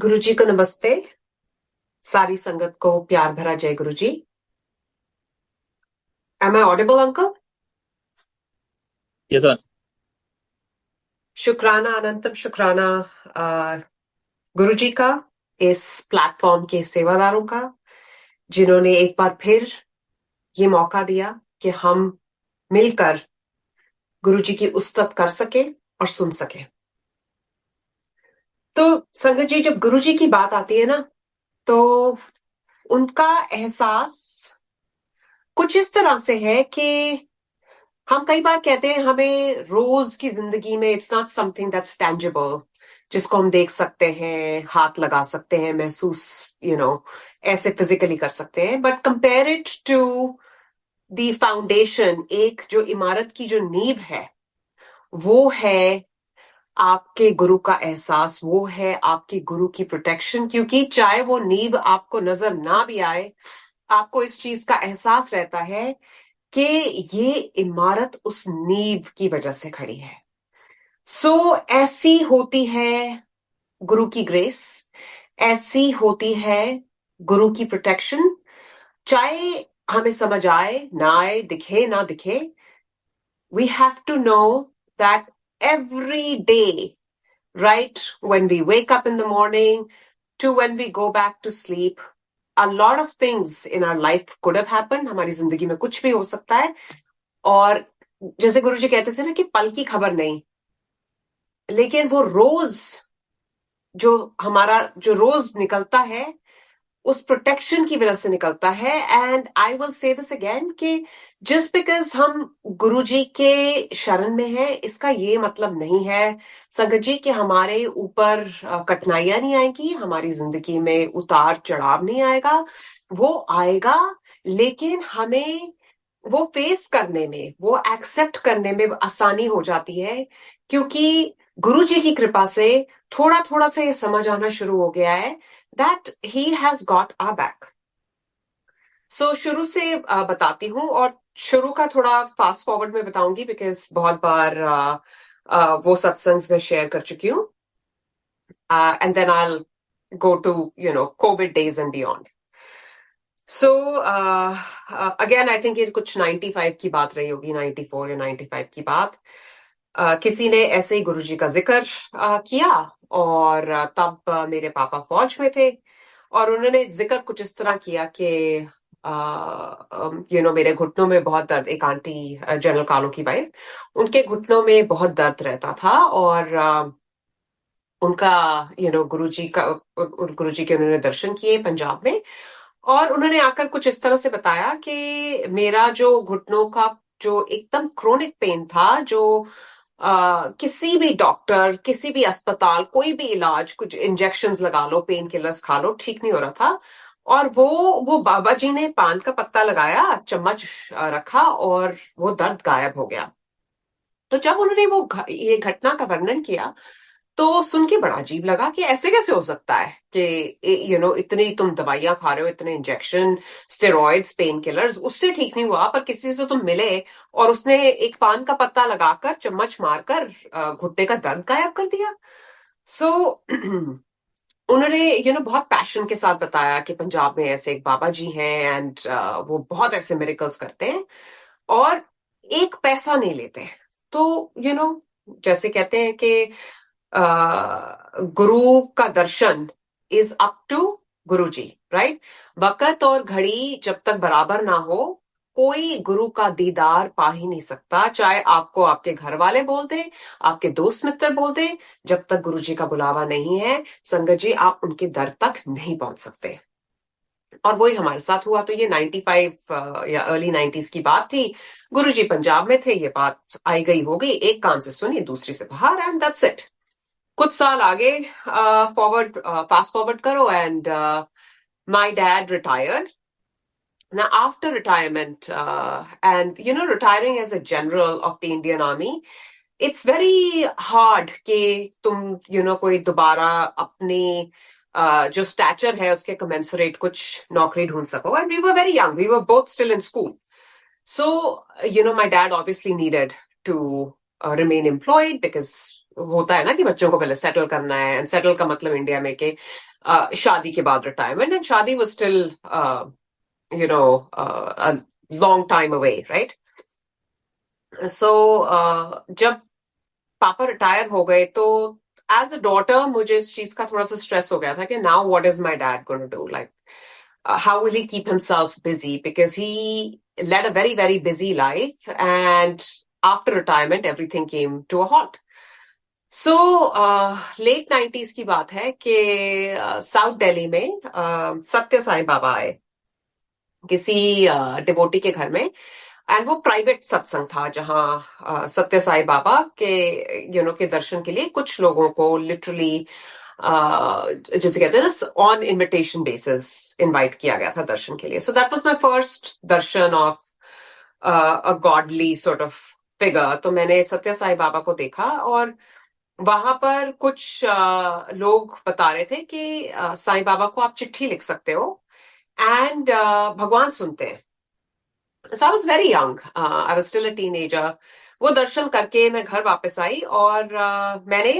गुरु जी को नमस्ते। सारी संगत को प्यार भरा जय Guru ji. Am I audible uncle? Yes, sir. शुक्राना अनंतम शुक्राना गुरु जी का, इस प्लेटफॉर्म के सेवादारों का, जिन्होंने एक बार फिर ये मौका दिया कि हम मिलकर गुरु जी की उस्तत कर सके और सुन सके। तो संगत जी, जब गुरु जी की बात आती है ना, तो उनका एहसास कुछ इस तरह से है कि हम कई बार कहते हैं हमें रोज की जिंदगी में it's not something that's tangible, जिसको हम देख सकते हैं, हाथ लगा सकते हैं, महसूस ऐसे फिजिकली कर सकते हैं। But compare it to the foundation, एक जो इमारत की जो नींव है, वो है आपके गुरु का एहसास, वो है आपकी गुरु की प्रोटेक्शन। क्योंकि चाहे वो नींव आपको नजर ना भी आए, आपको इस चीज का एहसास रहता है कि ये इमारत उस नींव की वजह से खड़ी है। सो ऐसी होती है गुरु की ग्रेस, ऐसी होती है गुरु की प्रोटेक्शन। चाहे हमें समझ आए ना आए, दिखे ना दिखे, we have to know that every day, right when we wake up in the morning to when we go back to sleep, a lot of things in our life could have happened. हमारी जिंदगी में कुछ भी हो सकता है। और जैसे गुरुजी कहते थे ना कि पल की खबर नहीं, लेकिन वो रोज जो हमारा जो रोज निकलता है, उस प्रोटेक्शन की वजह से निकलता है। And I will say this again कि जस्ट बिकॉज हम गुरुजी के शरण में हैं, इसका ये मतलब नहीं है संगत जी कि हमारे ऊपर कठिनाइयां नहीं आएंगी, हमारी जिंदगी में उतार चढ़ाव नहीं आएगा। वो आएगा, लेकिन हमें वो फेस करने में, वो एक्सेप्ट करने में आसानी हो जाती है, क्योंकि गुरु जी की कृपा से थोड़ा थोड़ा सा ये समझ आना शुरू हो गया है that he has got our back. So शुरू से बताती हूँ, और शुरू का थोड़ा फास्ट फॉरवर्ड में बताऊंगी बिकॉज बहुत बार वो सत्संग में शेयर कर चुकी हूँ। And then I go to Covid days and beyond. So again I think ये कुछ 95 की बात रही होगी, 94 या 95 की बात। किसी ने ऐसे ही गुरुजी का जिक्र किया, और तब मेरे पापा फौज में थे, और उन्होंने जिक्र कुछ इस तरह किया कि मेरे घुटनों में बहुत दर्द, एक आंटी जनरल कालो की वाइफ, उनके घुटनों में बहुत दर्द रहता था। और उनका गुरुजी का, गुरुजी के उन्होंने दर्शन किए पंजाब में, और उन्होंने आकर कुछ इस तरह से बताया कि मेरा जो घुटनों का जो एकदम क्रोनिक पेन था, जो किसी भी डॉक्टर, किसी भी अस्पताल, कोई भी इलाज, कुछ इंजेक्शंस लगा लो, पेन किलर्स खा लो, ठीक नहीं हो रहा था। और वो बाबा जी ने पान का पत्ता लगाया, चम्मच रखा, और वो दर्द गायब हो गया। तो जब उन्होंने ये घटना का वर्णन किया, तो सुन के बड़ा अजीब लगा कि ऐसे कैसे हो सकता है कि इतनी तुम दवाइयां खा रहे हो, इतने इंजेक्शन, स्टेरॉइड्स, पेन किलर्स, उससे ठीक नहीं हुआ, पर किसी से तुम मिले और उसने एक पान का पत्ता लगाकर, चम्मच मारकर घुटने का दर्द गायब कर दिया। सो उन्होंने बहुत पैशन के साथ बताया कि पंजाब में ऐसे एक बाबा जी हैं, एंड वो बहुत ऐसे मिरेकल्स करते हैं और एक पैसा नहीं लेते। तो जैसे कहते हैं कि गुरु का दर्शन is up to Guru ji, right? वक्त और घड़ी जब तक बराबर ना हो, कोई गुरु का दीदार पा ही नहीं सकता, चाहे आपको आपके घर वाले बोल दे, आपके दोस्त मित्र बोल दे। जब तक गुरु जी का बुलावा नहीं है संगत जी, आप उनके दर तक नहीं पहुंच सकते। और वही हमारे साथ हुआ। तो ये 95 या अर्ली 90s की बात थी। गुरुजी पंजाब में थे, ये बात आई गई हो गई, एक कान से सुनी, दूसरी से बाहर, एंड दैट्स इट। कुछ साल आगे फास्ट फॉरवर्ड करो, and my dad retired. Now, after retirement, and retiring as a general of the Indian Army, it's very hard कि तुम कोई दोबारा अपनी जो स्टैचर है उसके commensurate कुछ नौकरी ढूंढ सको. And we were very young, we were both still in school. So my dad obviously needed to remain employed because होता है ना कि बच्चों को पहले सेटल करना है, एंड सेटल का मतलब इंडिया में कि शादी के बाद रिटायरमेंट, एंड शादी was still a long time away, right? So जब पापा रिटायर हो गए तो एज अ डॉटर मुझे इस चीज का थोड़ा सा स्ट्रेस हो गया था कि now what is my dad going to do, like how will he keep himself busy, because he led a very very busy life, and after retirement everything came to a halt. So late 90s की बात है कि south Delhi में सत्य साईं बाबा आए किसी devotee के घर में, एंड वो प्राइवेट सत्संग था जहां सत्य साईं बाबा के के दर्शन के लिए कुछ लोगों को लिटरली जैसे कहते हैं ना ऑन इनविटेशन बेसिस इनवाइट किया गया था दर्शन के लिए. So that was my first Darshan of a godly sort of figure. तो मैंने सत्य साईं बाबा को देखा, और वहां पर कुछ लोग बता रहे थे कि साईं बाबा को आप चिट्ठी लिख सकते हो एंड भगवान सुनते हैं. So I was very young. I was still a teenager. वो दर्शन करके मैं घर वापस आई और मैंने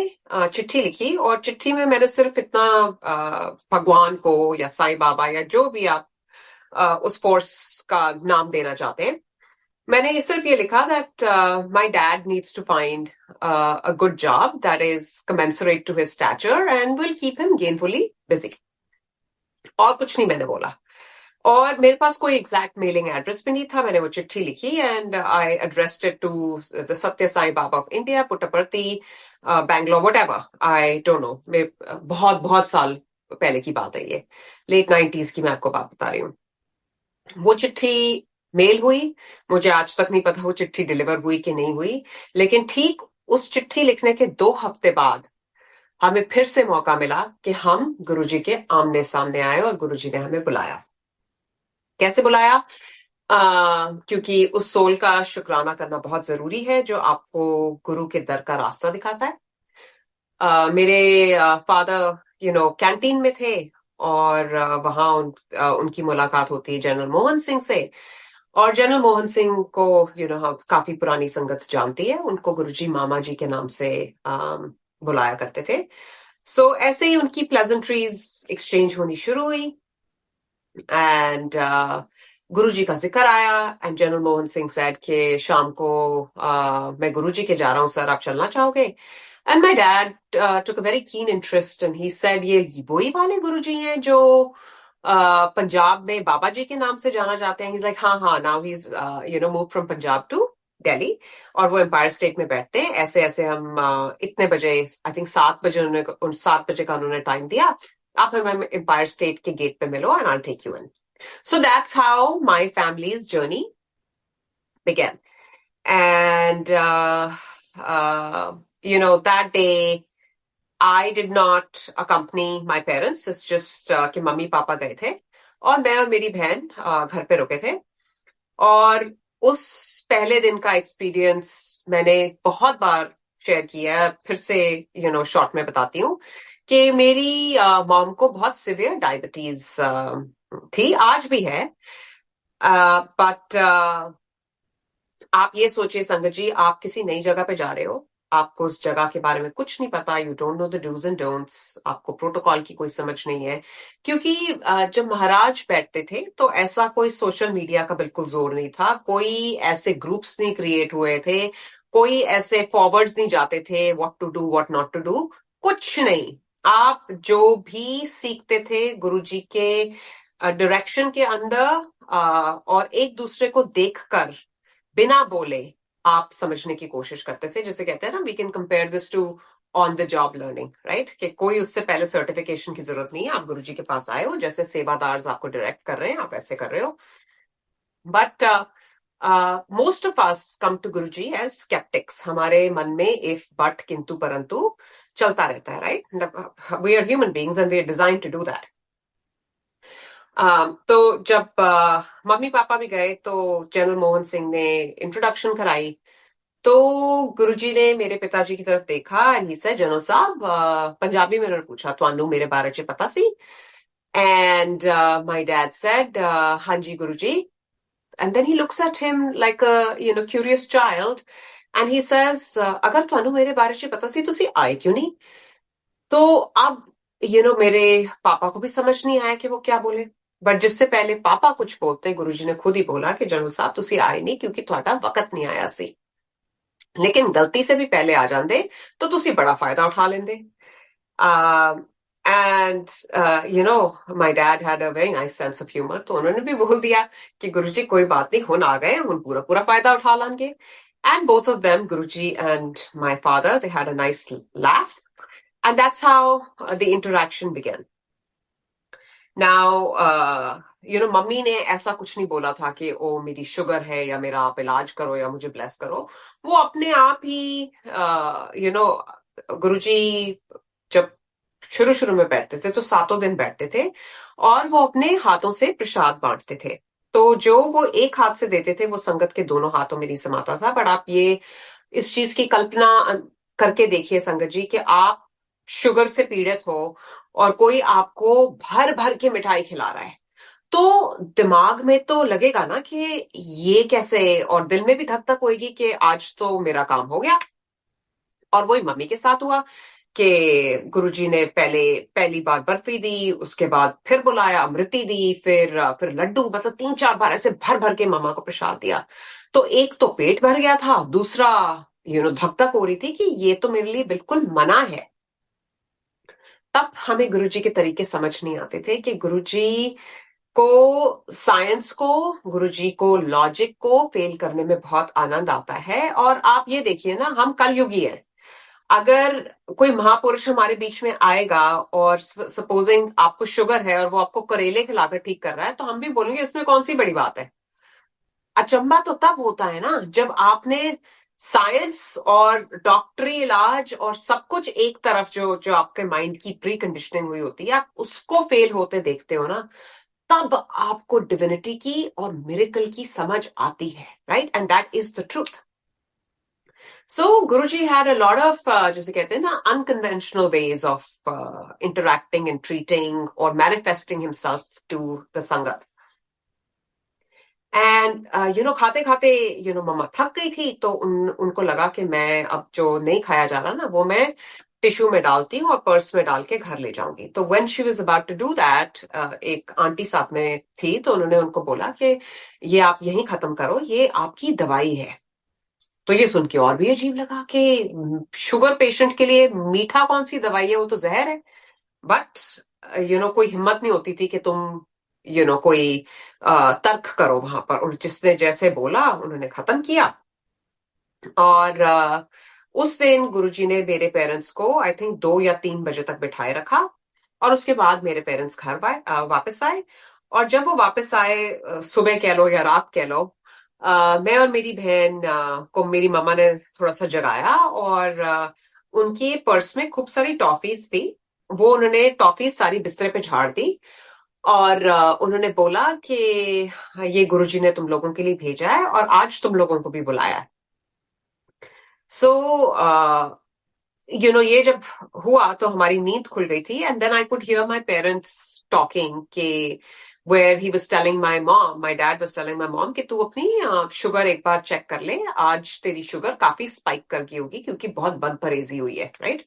चिट्ठी लिखी, और चिट्ठी में मैंने सिर्फ इतना भगवान को या साईं बाबा या जो भी आप उस फोर्स का नाम देना चाहते हैं, मैंने सिर्फ ये लिखा that my dad needs to find a good job that is commensurate to his stature and will keep him gainfully busy. और कुछ नहीं मैंने बोला. और मेरे पास कोई एग्जैक्ट मेलिंग एड्रेस भी नहीं था. मैंने वो चिट्ठी लिखी and I addressed it to the Sathya Sai Baba of India, Puttaparthi, Bangalore, whatever, I don't know. बहुत बहुत साल पहले की बात है, ये लेट 90s की मैं आपको बात बता रही हूँ. वो चिट्ठी मेल हुई. मुझे आज तक नहीं पता वो चिट्ठी डिलीवर हुई कि नहीं हुई, लेकिन ठीक उस चिट्ठी लिखने के 2 हफ्ते बाद हमें फिर से मौका मिला कि हम गुरुजी के आमने सामने आए, और गुरुजी ने हमें बुलाया. कैसे बुलाया? क्योंकि उस सोल का शुक्राना करना बहुत जरूरी है जो आपको गुरु के दर का रास्ता दिखाता है. मेरे फादर कैंटीन में थे, और वहां उनकी मुलाकात होती है जनरल मोहन सिंह से. और जनरल मोहन सिंह को हम काफी पुरानी संगत जानती है. उनको गुरुजी मामा जी के नाम से बुलाया करते थे. सो ऐसे ही उनकी प्लेजेंट्रीज एक्सचेंज होनी शुरू हुई, एंड गुरुजी का जिक्र आया, and general Mohan Singh said कि शाम को मैं गुरुजी के जा रहा हूं सर, आप चलना चाहोगे? And my dad took a very keen interest, and he said ये वही वाले गुरुजी हैं जो पंजाब में बाबा जी के नाम से जाना जाते हैं? ही इज लाइक हाँ, now he is move from Punjab to Delhi, और वो एम्पायर स्टेट में बैठते हैं. ऐसे ऐसे हम इतने बजे, आई थिंक 7 बजे, 7 बजे का उन्होंने टाइम दिया, आप हमें एम्पायर स्टेट के गेट पे मिलो and I will take you in. So that's how my family's journey began. And, that day I did not accompany my parents. It's just कि मम्मी पापा गए थे, और मैं और मेरी बहन घर पे रुके थे. और उस पहले दिन का एक्सपीरियंस मैंने बहुत बार शेयर किया है. फिर से शॉर्ट में बताती हूँ कि मेरी मॉम को बहुत सिवियर डायबिटीज थी, आज भी है. बट आप ये सोचिए संगत जी, आप किसी नई जगह पे जा रहे हो, आपको उस जगह के बारे में कुछ नहीं पता, you don't know the dos and don'ts, आपको प्रोटोकॉल की कोई समझ नहीं है. क्योंकि जब महाराज बैठते थे तो ऐसा कोई सोशल मीडिया का बिल्कुल जोर नहीं था, कोई ऐसे ग्रुप्स नहीं क्रिएट हुए थे, कोई ऐसे फॉरवर्ड्स नहीं जाते थे what to do what not to do, कुछ नहीं. आप जो भी सीखते थे गुरुजी के डायरेक्शन के अंदर, और एक दूसरे को देखकर बिना बोले आप समझने की कोशिश करते थे. जैसे कहते हैं ना, we can compare this to on the job learning, right? कि कोई उससे पहले सर्टिफिकेशन की जरूरत नहीं है, आप गुरुजी के पास आए हो, जैसे सेवादार आपको डायरेक्ट कर रहे हैं आप ऐसे कर रहे हो. But most of us come to Guruji as sceptics. हमारे मन में इफ बट किंतु परंतु चलता रहता है, right? We are human beings and we are design to do that. तो जब मम्मी पापा भी गए तो जनरल मोहन सिंह ने इंट्रोडक्शन कराई, तो गुरुजी ने मेरे पिताजी की तरफ देखा एंड ही सेड, जनरल साहब, पंजाबी में उन्होंने पूछा, ਤੁਹਾਨੂੰ मेरे बारे च पता सी? एंड माय डैड सेड, हाँ जी गुरुजी. And then he looks at him like a curious child, and he says अगर ਤੁਹਾਨੂੰ मेरे बारे च पता सी ਤੁਸੀਂ आए क्यों नहीं? तो अब मेरे पापा को भी समझ नहीं आया कि वो क्या बोले, बट जिससे पहले पापा कुछ बोलते गुरुजी ने खुद ही बोला कि जनरल साहब ਤੁਸੀਂ आए नहीं क्योंकि ਤੁਹਾਡਾ वक्त नहीं आया सी, लेकिन गलती से भी पहले आ जाते तो ਤੁਸੀਂ बड़ा फायदा उठा लेंदे। And my dad had a very nice sense of humour, तो उन्होंने भी बोल दिया कि गुरुजी कोई बात नहीं, हुन आ गए, हुन पूरा पूरा फायदा उठा लेंगे। And both of them, Guruji and my father, they had a nice laugh, and that's how the interaction began. Now, mummy ने ऐसा कुछ नहीं बोला था कि ओ मेरी शुगर है या मेरा आप इलाज करो या मुझे ब्लेस करो। वो अपने आप ही गुरुजी जब शुरू शुरू में बैठते थे तो 7 दिन बैठते थे और वो अपने हाथों से प्रसाद बांटते थे। तो जो वो एक हाथ से देते थे वो संगत के दोनों हाथों में नहीं समाता था। बट आप ये इस चीज की कल्पना करके देखिए संगत जी कि आप शुगर से पीड़ित हो और कोई आपको भर भर के मिठाई खिला रहा है, तो दिमाग में तो लगेगा ना कि ये कैसे, और दिल में भी धक धक होगी कि आज तो मेरा काम हो गया। और वही मम्मी के साथ हुआ कि गुरुजी ने पहली बार बर्फी दी, उसके बाद फिर बुलाया, अमृति दी, फिर लड्डू, मतलब 3-4 बार ऐसे भर भर के मामा को प्रसाद दिया। तो एक तो पेट भर गया था, दूसरा धक धक हो रही थी कि ये तो मेरे लिए बिल्कुल मना है। तब हमें गुरुजी के तरीके समझ नहीं आते थे कि गुरुजी को साइंस को, गुरुजी को लॉजिक को फेल करने में बहुत आनंद आता है। और आप ये देखिए ना, हम कलयुगी हैं। अगर कोई महापुरुष हमारे बीच में आएगा और सपोजिंग आपको शुगर है और वो आपको करेले खिलाकर ठीक कर रहा है, तो हम भी बोलेंगे इसमें कौन सी बड़ी बात है। अचंबा तो तब होता है ना जब आपने साइंस और डॉक्टरी इलाज और सब कुछ एक तरफ, जो जो आपके माइंड की प्री कंडीशनिंग हुई होती है, आप उसको फेल होते देखते हो ना, तब आपको डिविनिटी की और मिरेकल की समझ आती है, right? And that is the truth. So Guruji had a lot of जैसे कहते हैं ना, unconventional ways of interacting and treating or manifesting himself to the sangat. And खाते खाते मम्मा थक गई थी, तो उनको लगा कि मैं अब जो नहीं खाया जा रहा ना, वो मैं टिश्यू में डालती हूँ और पर्स में डाल के घर ले जाऊंगी। तो when she was about to do that, एक आंटी साथ में थी, तो उन्होंने उनको बोला कि ये आप यहीं खत्म करो, ये आपकी दवाई है। तो ये सुन के और भी अजीब लगा कि शुगर पेशेंट के लिए मीठा कौन सी दवाई है, वो तो जहर है। बट कोई हिम्मत नहीं होती थी कि तुम कोई तर्क करो वहां पर। और जिसने जैसे बोला उन्होंने खत्म किया। और उस दिन गुरुजी ने मेरे पेरेंट्स को आई थिंक 2 या 3 बजे तक बिठाए रखा, और उसके बाद मेरे पेरेंट्स घर वापस आए। और जब वो वापस आए, सुबह कह लो या रात कह लो, मैं और मेरी बहन को मेरी मम्मा ने थोड़ा सा जगाया, और उनकी पर्स में खूब सारी टॉफीज थी। वो उन्होंने टॉफीज सारी बिस्तरे पे झाड़ दी, और उन्होंने बोला कि ये गुरुजी ने तुम लोगों के लिए भेजा है और आज तुम लोगों को भी बुलाया है। सो ये जब हुआ तो हमारी नींद खुल गई थी। And then I could hear my parents talking के where he was telling my mom, my dad was telling my mom कि तू अपनी शुगर एक बार चेक कर ले, आज तेरी शुगर काफी स्पाइक कर गई होगी क्योंकि बहुत बदपरहेजी हुई है, राइट?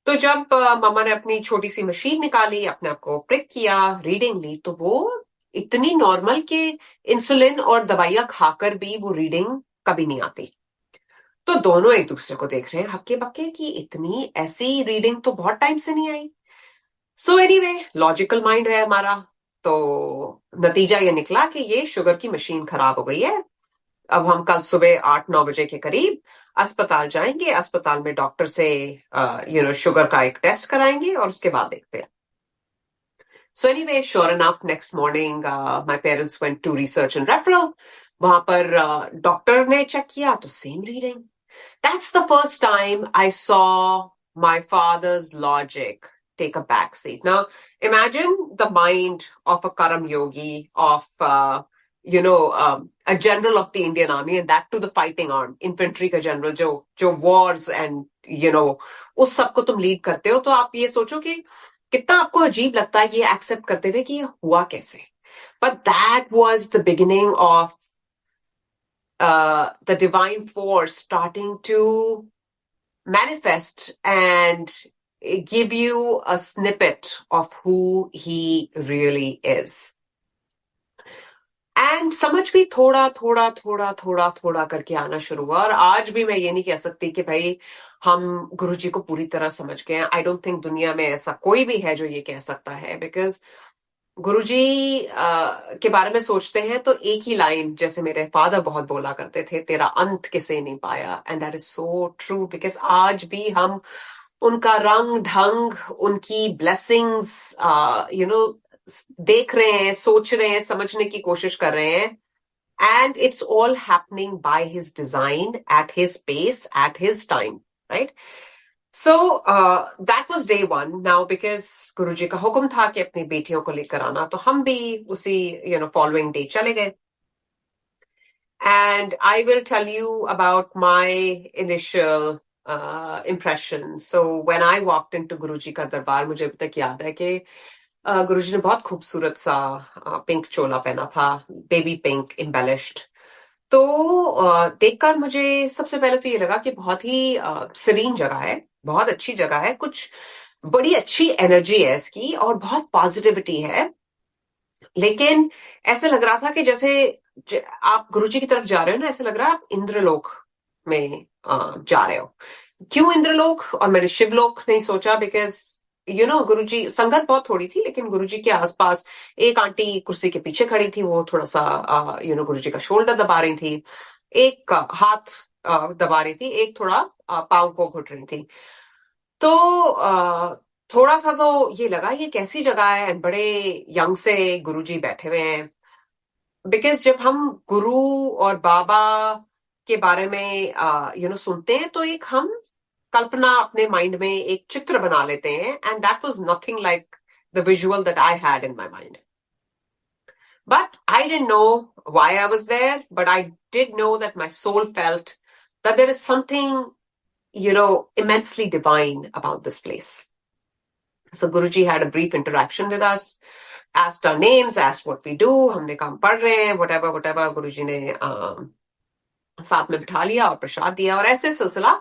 तो जब मामा ने अपनी छोटी सी मशीन निकाली, अपने आप को प्रिक किया, रीडिंग ली, तो वो इतनी नॉर्मल कि इंसुलिन और दवाइयां खाकर भी वो रीडिंग कभी नहीं आती। तो दोनों एक दूसरे को देख रहे हैं हक्के बक्के कि इतनी ऐसी रीडिंग तो बहुत टाइम से नहीं आई। सो एनीवे, लॉजिकल माइंड है हमारा, तो नतीजा ये निकला कि ये शुगर की मशीन खराब हो गई है। अब हम कल सुबह 8-9 बजे के करीब अस्पताल जाएंगे, अस्पताल में डॉक्टर से शुगर का एक टेस्ट कराएंगे और उसके बाद देखते हैं। So anyway, sure enough, next morning my parents went to Research and Referral. वहां पर डॉक्टर ने चेक किया तो same reading. That's the first time I saw my father's logic take a back seat. Now, imagine the mind of a Karam yogi, of, a general of the Indian army, and that to the fighting arm, infantry का general, जो wars and, उस सब को तुम lead करते हो। तो आप ये सोचो कि कितना आपको अजीब लगता है ये एक्सेप्ट करते हुए कि ये हुआ कैसे। But that was the beginning of the divine force starting to manifest and give you a snippet of who he really is. And समझ भी थोड़ा थोड़ा थोड़ा थोड़ा थोड़ा करके आना शुरू हुआ। और आज भी मैं ये नहीं कह सकती कि भाई हम गुरुजी को पूरी तरह समझ गए हैं। आई डोंट थिंक दुनिया में ऐसा कोई भी है जो ये कह सकता है, बिकॉज गुरुजी के बारे में सोचते हैं तो एक ही लाइन, जैसे मेरे फादर बहुत बोला करते थे, तेरा अंत किसे नहीं पाया। And that is so true, because आज भी हम उनका रंग ढंग, उनकी ब्लेसिंग्स यू नो देख रहे हैं, सोच रहे हैं, समझने की कोशिश कर रहे हैं। And it's all happening by his design, at his pace, at his time, right? So that was day one. Now, because Guruji का हुक्म था कि अपनी बेटियों को लेकर आना, तो हम भी उसी following day चले गए. And I will tell you about my initial impression. So when I walked into Guruji का दरबार, मुझे अभी तक याद है कि गुरुजी ने बहुत खूबसूरत सा पिंक चोला पहना था, बेबी पिंक एम्बेलिश्ड। तो देखकर मुझे सबसे पहले तो ये लगा कि बहुत ही सीरीन जगह है, बहुत अच्छी जगह है, कुछ बड़ी अच्छी एनर्जी है इसकी और बहुत पॉजिटिविटी है। लेकिन ऐसे लग रहा था कि जैसे आप गुरुजी की तरफ जा रहे हो ना, ऐसे लग रहा है आप इंद्रलोक में जा रहे हो। क्यों इंद्रलोक और मैंने शिवलोक नहीं सोचा, बिकॉज गुरुजी, संगत बहुत थोड़ी थी, लेकिन गुरुजी के आसपास एक आंटी कुर्सी के पीछे खड़ी थी, वो थोड़ा सा गुरुजी का शोल्डर दबा रही थी, एक हाथ दबा रही थी, एक थोड़ा पांव को घुट रही थी। तो थोड़ा सा तो ये लगा ये कैसी जगह है, बड़े यंग से गुरुजी बैठे हुए हैं। बिकॉज जब हम गुरु और बाबा के बारे में सुनते हैं तो एक हम कल्पना अपने माइंड में एक चित्र बना लेते हैं, and that was nothing like the visual that I had in my mind. But I didn't know why I was there, but I did know that my soul felt that there is something, immensely divine about this place. So Guruji had a brief interaction with us, asked our names, asked what we do, हमने काम पढ़ रहे हैं, whatever. गुरुजी ने साथ में बिठा लिया और प्रसाद दिया, और ऐसे सिलसिला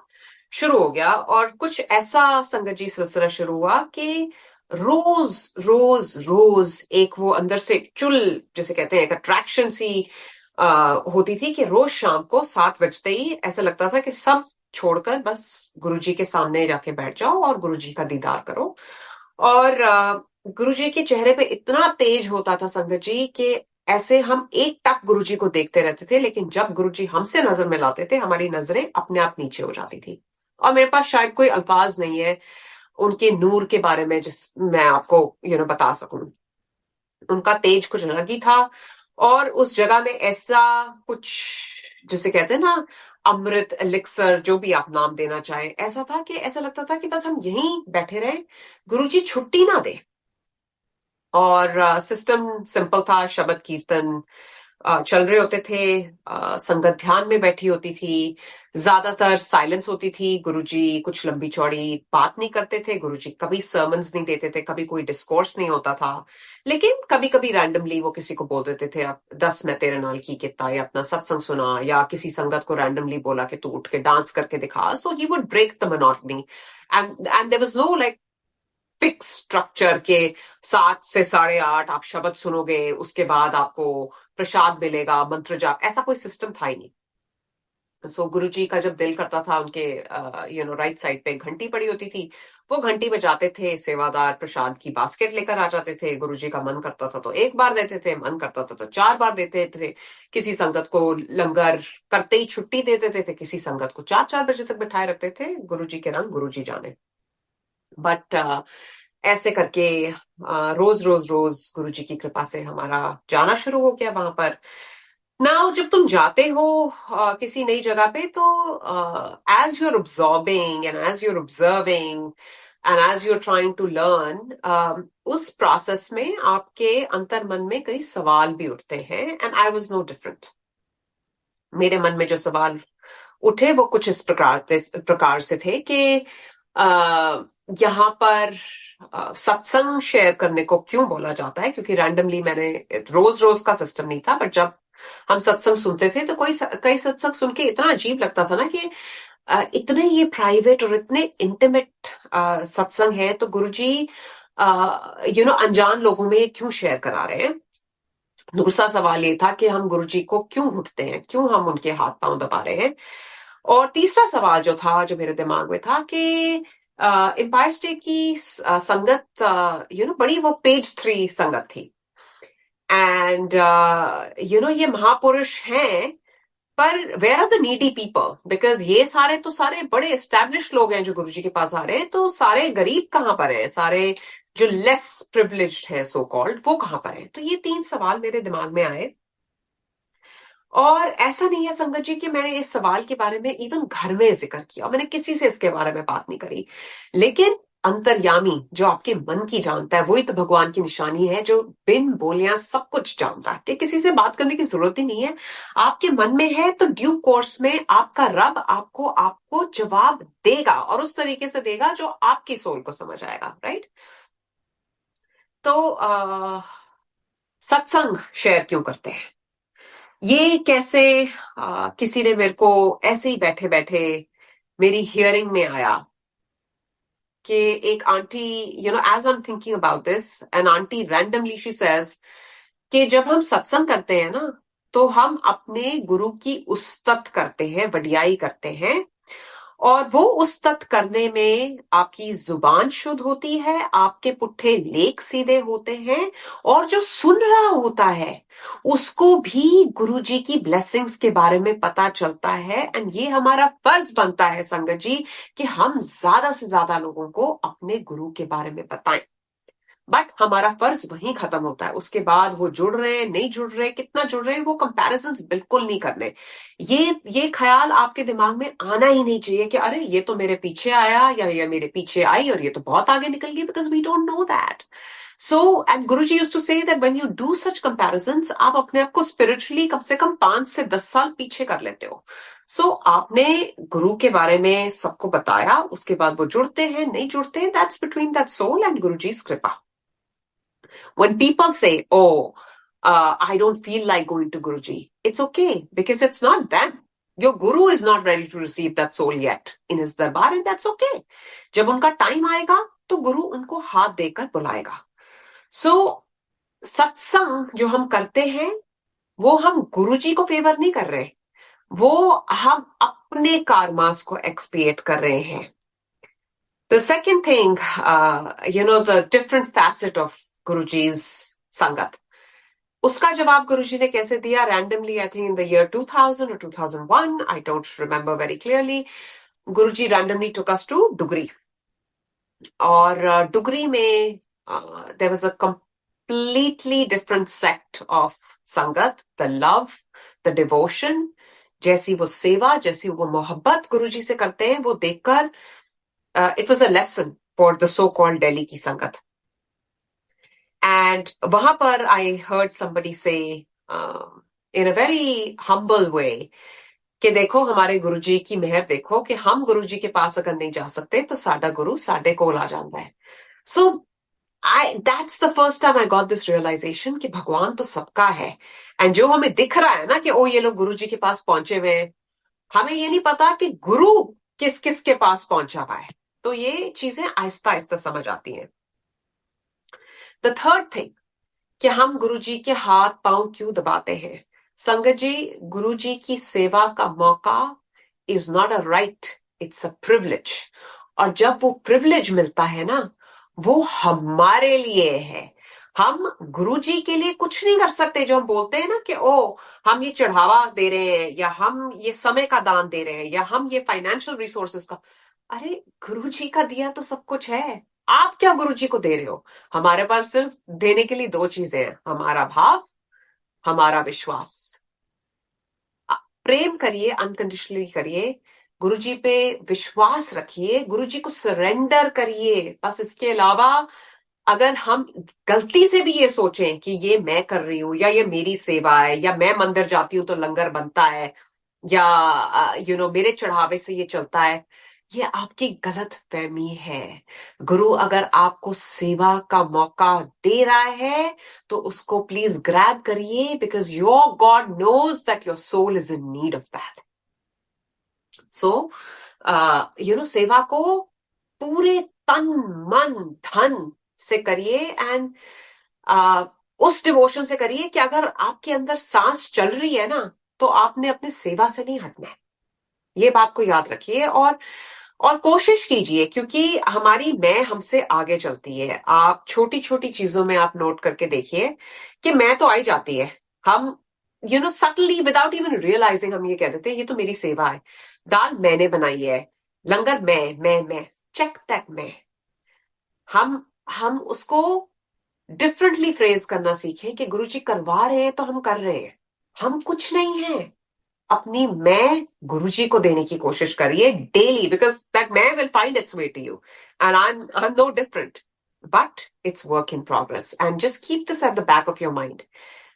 शुरू हो गया। और कुछ ऐसा संगत जी सिलसिला शुरू हुआ कि रोज रोज रोज एक वो अंदर से चुल, जैसे कहते हैं, एक अट्रैक्शन सी होती थी कि रोज शाम को 7 बजते ही ऐसा लगता था कि सब छोड़कर बस गुरुजी के सामने जाके बैठ जाओ और गुरुजी का दीदार करो। और गुरुजी के चेहरे पे इतना तेज होता था संगत जी कि ऐसे हम एक टक गुरुजी को देखते रहते थे, लेकिन जब गुरुजी हमसे नजर मिलाते थे हमारी नजरें अपने आप नीचे हो जाती थी। और मेरे पास शायद कोई अल्फाज नहीं है उनके नूर के बारे में जिस मैं आपको बता सकूं। उनका तेज कुछ अलग ही था, और उस जगह में ऐसा कुछ, जिसे कहते हैं ना, अमृत एलिक्सर, जो भी आप नाम देना चाहें, ऐसा था कि ऐसा लगता था कि बस हम यहीं बैठे रहे, गुरुजी छुट्टी ना दे। और सिस्टम सिंपल था, शब्द कीर्तन चल रहे होते थे, संगत ध्यान में बैठी होती थी, ज्यादातर साइलेंस होती थी, गुरुजी कुछ लंबी चौड़ी बात नहीं करते थे, गुरुजी कभी सर्मन्स नहीं देते थे, कभी कोई डिस्कोर्स नहीं होता था। लेकिन कभी कभी रैंडमली वो किसी को बोल देते थे, अब 10 मैं तेरे नाल की किता, या अपना सत्संग सुना, या किसी संगत को रैंडमली बोला कि तू उठ के डांस करके दिखा। So he would break the monotony, and there was no like fix structure के 7 से 8:30 आप शब्द सुनोगे, उसके बाद आपको प्रसाद मिलेगा, मंत्र जाप, ऐसा कोई सिस्टम था ही नहीं। सो गुरुजी का जब दिल करता था, उनके राइट साइड पे घंटी पड़ी होती थी, वो घंटी बजाते थे, सेवादार प्रसाद की बास्केट लेकर आ जाते थे। गुरुजी का मन करता था तो 1 बार देते थे, मन करता था तो 4 बार देते थे। किसी संगत को लंगर करते ही छुट्टी दे देते थे, किसी संगत को 4-4 बजे तक बिठाए रखते थे। गुरुजी के रंग गुरुजी जाने। बट ऐसे करके रोज रोज रोज गुरुजी की कृपा से हमारा जाना शुरू हो गया वहां पर। नाउ जब तुम जाते हो किसी नई जगह पे, तो as you are absorbing and as you are observing and as you are trying to learn, उस प्रोसेस में आपके अंतर मन में कई सवाल भी उठते हैं, and I was no different. मेरे मन में जो सवाल उठे वो कुछ इस प्रकार से थे कि यहाँ पर सत्संग शेयर करने को क्यों बोला जाता है, क्योंकि रैंडमली मैंने, रोज रोज का सिस्टम नहीं था, बट जब हम सत्संग सुनते थे तो कई सत्संग सुन के इतना अजीब लगता था ना कि इतने ये प्राइवेट और इतने इंटीमेट सत्संग है, तो गुरुजी अनजान लोगों में क्यों शेयर करा रहे हैं। दूसरा सवाल ये था कि हम गुरुजी को क्यों घुटते हैं, क्यों हम उनके हाथ पांव दबा रहे हैं। और तीसरा सवाल जो था, जो मेरे दिमाग में था कि एम्पायर स्टेट की संगत, बड़ी वो पेज 3 संगत थी। एंड ये महापुरुष हैं, पर where are the needy people, because ये सारे तो सारे बड़े एस्टेब्लिश लोग हैं जो गुरुजी के पास आ रहे हैं, तो सारे गरीब कहाँ पर हैं, सारे जो लेस प्रिविलेज्ड है सो कॉल्ड, वो कहाँ पर हैं। तो ये 3 सवाल मेरे दिमाग में आए। और ऐसा नहीं है संगत जी कि मैंने इस सवाल के बारे में इवन घर में जिक्र किया, मैंने किसी से इसके बारे में बात नहीं करी। लेकिन अंतर्यामी जो आपके मन की जानता है, वही तो भगवान की निशानी है, जो बिन बोलियां सब कुछ जानता है, कि किसी से बात करने की जरूरत ही नहीं है। आपके मन में है तो ड्यू कोर्स में आपका रब आपको जवाब देगा, और उस तरीके से देगा जो आपकी सोल को समझ आएगा, राइट। तो सत्संग शेयर क्यों करते हैं, ये कैसे किसी ने मेरे को ऐसे ही बैठे बैठे मेरी हियरिंग में आया कि एक aunty, as I am thinking about this, an aunty randomly she says कि जब हम सत्संग करते हैं ना, तो हम अपने गुरु की उस्तत करते हैं, वडियाई करते हैं, और वो उस्तत करने में आपकी जुबान शुद्ध होती है, आपके पुट्ठे लेख सीधे होते हैं, और जो सुन रहा होता है उसको भी गुरुजी की ब्लेसिंग्स के बारे में पता चलता है। एंड ये हमारा फर्ज बनता है संगत जी कि हम ज्यादा से ज्यादा लोगों को अपने गुरु के बारे में बताएं। बट हमारा फर्ज वहीं खत्म होता है, उसके बाद वो जुड़ रहे हैं नहीं जुड़ रहे, कितना जुड़ रहे हैं, वो कंपैरिजंस बिल्कुल नहीं करने। ये ख्याल आपके दिमाग में आना ही नहीं चाहिए कि अरे ये तो मेरे पीछे आया या ये मेरे पीछे आई और ये तो बहुत आगे निकल गई, because we don't know that. So and Guruji used to say that when you do such comparisons, आप अपने आप को स्पिरिचुअली कम से कम 5 से 10 साल पीछे कर लेते हो। सो आपने गुरु के बारे में सबको बताया, उसके बाद वो जुड़ते हैं नहीं जुड़ते हैं, that's between that soul and Guruji's कृपा। When people say, oh, I don't feel like going to Guruji, it's okay, because it's not them. Your guru is not ready to receive that soul yet in his darbar, and that's okay. जब उनका time आएगा तो गुरु उनको हाथ देकर बुलाएगा। So, सत्संग जो हम करते हैं वो हम गुरुजी को फेवर नहीं कर रहे, वो हम अपने कार्मास को एक्सपिएट कर रहे हैं। The second thing, the different facet of Guruji's संगत, उसका जवाब गुरुजी ने कैसे दिया, randomly, I think in the year 2000 or 2001, I don't remember very clearly, Guruji randomly took us to Dugri. और डुगरी में there was a completely different sect of संगत, the love, the devotion, जैसी वो सेवा, जैसी वो मोहब्बत गुरुजी से करते हैं, वो देखकर it was a lesson for the so-called Delhi की संगत। And वहां पर I heard somebody say in a very humble way कि देखो हमारे गुरुजी की मेहर देखो कि हम गुरुजी के पास अगर नहीं जा सकते तो साडा गुरु साडे कोल आ जाता है। So that's the first time I got this realization कि भगवान तो सबका है, एंड जो हमें दिख रहा है ना कि ओ ये लोग गुरुजी के पास पहुंचे हुए, हमें ये नहीं पता कि गुरु किस किस के पास पहुंचा हुआ है। तो ये चीजें आहिस्ता आहिस्ता समझ आती हैं। द थर्ड थिंग कि हम गुरुजी के हाथ पांव क्यों दबाते हैं। संगत जी, गुरुजी की सेवा का मौका is not a right, it's a privilege. और जब वो प्रिविलेज मिलता है ना, वो हमारे लिए है। हम गुरुजी के लिए कुछ नहीं कर सकते। जो हम बोलते हैं ना कि ओ हम ये चढ़ावा दे रहे हैं, या हम ये समय का दान दे रहे हैं, या हम ये फाइनेंशियल रिसोर्सेस का, अरे गुरुजी का दिया तो सब कुछ है, आप क्या गुरुजी को दे रहे हो। हमारे पास सिर्फ देने के लिए 2 चीजें हैं, हमारा भाव, हमारा विश्वास। प्रेम करिए, अनकंडीशनली करिए, गुरुजी पे विश्वास रखिए, गुरुजी को सरेंडर करिए। बस इसके अलावा अगर हम गलती से भी ये सोचें कि ये मैं कर रही हूं, या ये मेरी सेवा है, या मैं मंदिर जाती हूं तो लंगर बनता है, या मेरे चढ़ावे से ये चलता है, ये आपकी गलत फहमी है। गुरु अगर आपको सेवा का मौका दे रहा है तो उसको प्लीज ग्रैब करिए, because your God knows that your soul is in need of that. So सेवा को पूरे तन मन धन से करिए, एंड उस डिवोशन से करिए कि अगर आपके अंदर सांस चल रही है ना, तो आपने अपनी सेवा से नहीं हटना है। ये बात को याद रखिए, और कोशिश कीजिए, क्योंकि हमारी मैं हमसे आगे चलती है। आप छोटी छोटी चीजों में आप नोट करके देखिए कि मैं तो आई जाती है। हम सटली विदाउट इवन रियलाइजिंग हम ये कह देते हैं ये तो मेरी सेवा है। दाल मैंने बनाई है, लंगर मैं चेक दैट मैं। हम उसको डिफरेंटली फ्रेज करना सीखें कि गुरुजी करवा रहे हैं तो हम कर रहे हैं, हम कुछ नहीं है। अपनी मैं गुरुजी को देने की कोशिश करिए डेली, बिकॉज दैट मैं will find its way to you, and I am no different, but it's work in progress. And just keep this at the back of your mind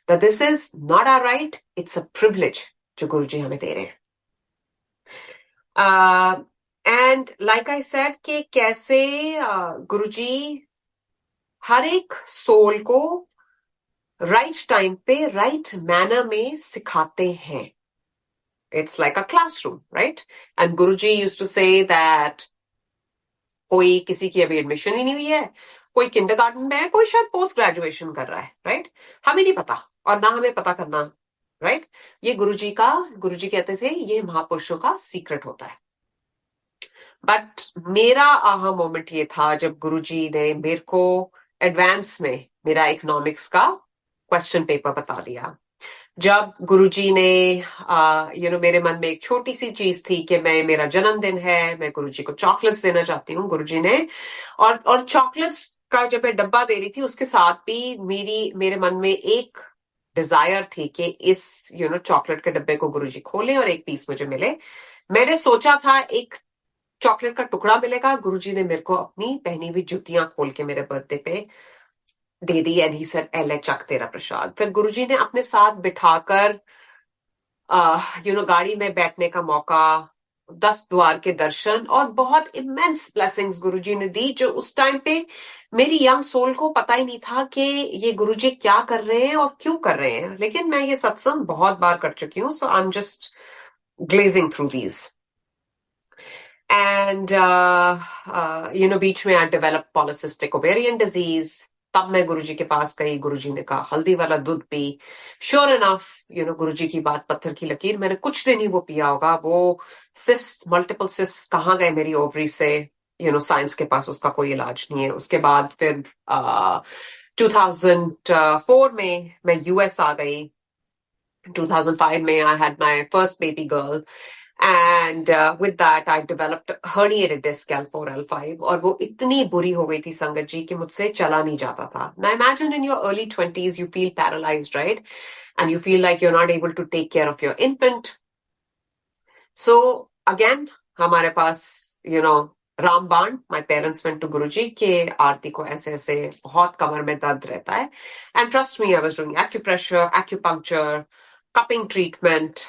that this is not our right, it's a privilege जो गुरुजी हमें दे रहे हैं। And like I said कि कैसे गुरुजी हर एक soul को right time पे right manner में सिखाते हैं। It's like a classroom, right? And Guruji used to say that कोई किसी की अभी एडमिशन ही नहीं हुई है, कोई किंडरगार्टन में है, कोई शायद पोस्ट ग्रेजुएशन कर रहा है, राइट? हमें नहीं पता, और ना हमें पता करना, राइट? ये गुरुजी कहते थे ये महापुरुषों का सीक्रेट होता है। बट मेरा आहा मोमेंट ये था जब गुरुजी ने मेरे को एडवांस में मेरा इकोनॉमिक्स का क्वेश्चन पेपर बता दिया। जब गुरुजी ने मेरे मन में एक छोटी सी चीज थी कि मेरा जन्मदिन है, मैं गुरुजी को चॉकलेट्स देना चाहती हूँ। गुरुजी ने और चॉकलेट्स का जब मैं डब्बा दे रही थी उसके साथ भी मेरे मन में एक डिजायर थी कि इस चॉकलेट के डब्बे को गुरुजी खोले और एक पीस मुझे मिले। मैंने सोचा था एक चॉकलेट का टुकड़ा मिलेगा। गुरुजी ने मेरे को अपनी पहनी हुई जूतियां खोल के मेरे बर्थडे पे दे दी, एंड ही सेड एले चक तेरा प्रसाद। फिर गुरुजी ने अपने साथ बिठाकर गाड़ी में बैठने का मौका, 10 द्वार के दर्शन, और बहुत इमेंस ब्लेसिंग्स गुरुजी ने दी, जो उस टाइम पे मेरी यंग सोल को पता ही नहीं था कि ये गुरुजी क्या कर रहे हैं और क्यों कर रहे हैं। लेकिन मैं ये सत्संग बहुत बार कर चुकी हूँ, so I am just glazing through these. And बीच में I develop polycystic ovarian disease. तब मैं गुरुजी के पास गई, गुरुजी ने कहा हल्दी वाला दूध पी। श्योर इनफ गुरुजी की बात पत्थर की लकीर, मैंने कुछ दिन ही वो पिया होगा, वो सिस्ट, मल्टीपल सिस्ट कहाँ गए मेरी ओवरी से, साइंस के पास उसका कोई इलाज नहीं है। उसके बाद फिर 2004 में मैं यूएस आ गई। 2005 में I had my first baby girl, and with that I developed herniated disc L4 L5, और वो इतनी बुरी हो गई थी संगत जी कि मुझसे चला नहीं जाता था। Now imagine in your early 20s you feel paralyzed, right? And you feel like you're not able to take care of your infant. So again हमारे पास रामबाण, माई पेरेंट्स वेंट टू गुरुजी के आरती को ऐसे ऐसे बहुत कमर में दर्द रहता है, and trust me I was doing acupressure, acupuncture, cupping treatment,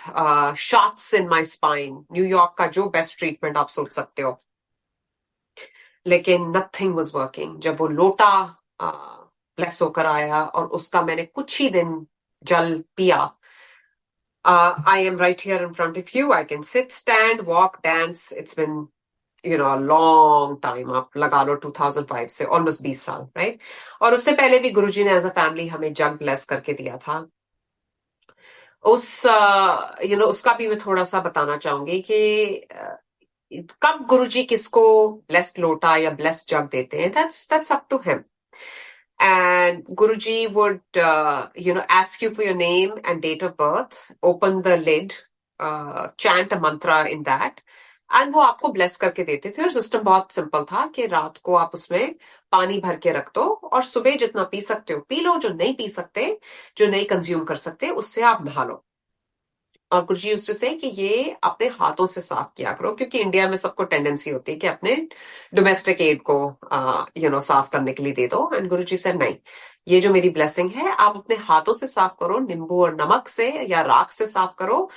shots in my spine, New York का जो बेस्ट ट्रीटमेंट आप सोच सकते हो, लेकिन नथिंग वाज वर्किंग। जब वो लोटा ब्लेस होकर आया और उसका मैंने कुछ ही दिन जल पिया, I am right here in front of you. I can sit, stand, walk, dance. It's been a long time. आप लगा लो 2005 से almost 20 साल, right? और उससे पहले भी गुरुजी ने as a family हमें जग ब्लेस करके दिया था। उसका भी मैं थोड़ा सा बताना चाहूंगी कि कब गुरुजी किसको ब्लेस्ड लोटा या ब्लेस्ड जग देते हैं, that's up to him. And Guruji would, ask you for your name and date of birth, open the lid, chant a mantra in that, and वो आपको ब्लेस करके देते थे। और सिस्टम बहुत सिंपल था कि रात को आप उसमें पानी भर के रख दो, और सुबह जितना पी सकते हो पी लो, जो नहीं पी सकते, जो नहीं कंज्यूम कर सकते, उससे आप नहा लो। और गुरुजी यूज्ड टू से कि ये अपने हाथों से साफ किया करो, क्योंकि इंडिया में सबको टेंडेंसी होती है कि अपने डोमेस्टिक एड को साफ करने के लिए दे दो। एंड गुरुजी से नहीं, ये जो मेरी ब्लेसिंग है आप अपने हाथों से साफ करो, नींबू और नमक से या राख से साफ करो।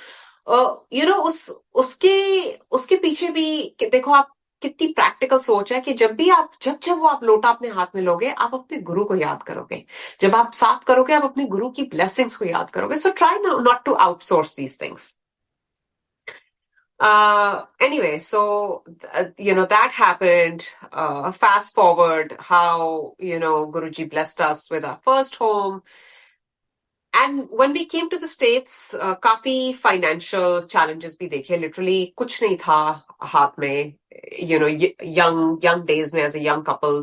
उसके पीछे भी देखो, आप कितनी प्रैक्टिकल सोच है कि जब जब वो आप लोटा अपने हाथ में लोगे, आप अपने गुरु को याद करोगे। जब आप साफ करोगे, आप अपने गुरु की ब्लेसिंग्स को याद करोगे। So try not to outsource these things. Anyway, so, that happened. Fast forward how, Guruji blessed us with our first home. And when we came to the States, काफी financial challenges भी देखे. Literally, कुछ नहीं था हाथ में. Young days में as a young couple,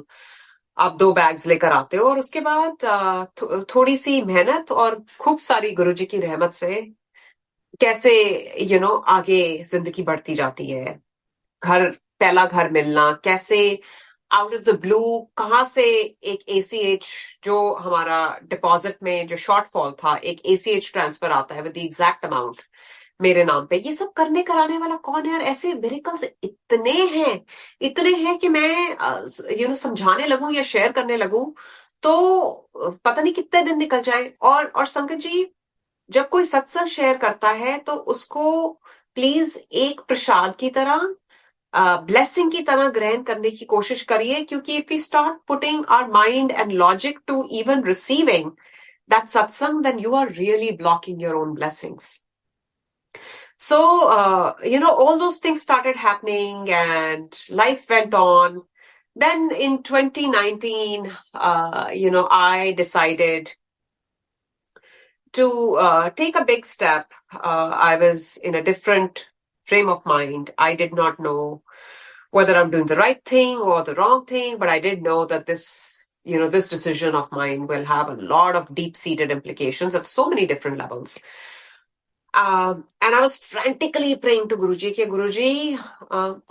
आप 2 bags लेकर आते हो और उसके बाद थोड़ी सी मेहनत और खूब सारी गुरुजी की रहमत से कैसे आगे जिंदगी बढ़ती जाती है. पहला घर मिलना, कैसे आउट ऑफ द ब्लू, कहां से एक एसीएच, जो हमारा डिपॉजिट में जो शॉर्टफॉल था, एक एसीएच ट्रांसफर आता है विद द एग्जैक्ट अमाउंट मेरे नाम पे. ये सब करने कराने वाला कौन है? और ऐसे मिरेकल्स इतने हैं कि मैं समझाने लगूं या शेयर करने लगूं तो पता नहीं कितने दिन निकल जाए. और संगत जी, जब कोई सत्संग शेयर करता है तो उसको प्लीज एक प्रसाद की तरह, ब्लेसिंग की तरह ग्रहण करने की कोशिश करिए. क्योंकि if we start putting our mind and logic to even receiving that satsang, then you are really blocking your own blessings. So, all those things started happening and life went on. Then in 2019, I decided to take a big step. I was in a different frame of mind. I did not know whether I'm doing the right thing or the wrong thing, but I did know that this decision of mine will have a lot of deep-seated implications at so many different levels. And I was frantically praying to Guruji कि Guruji,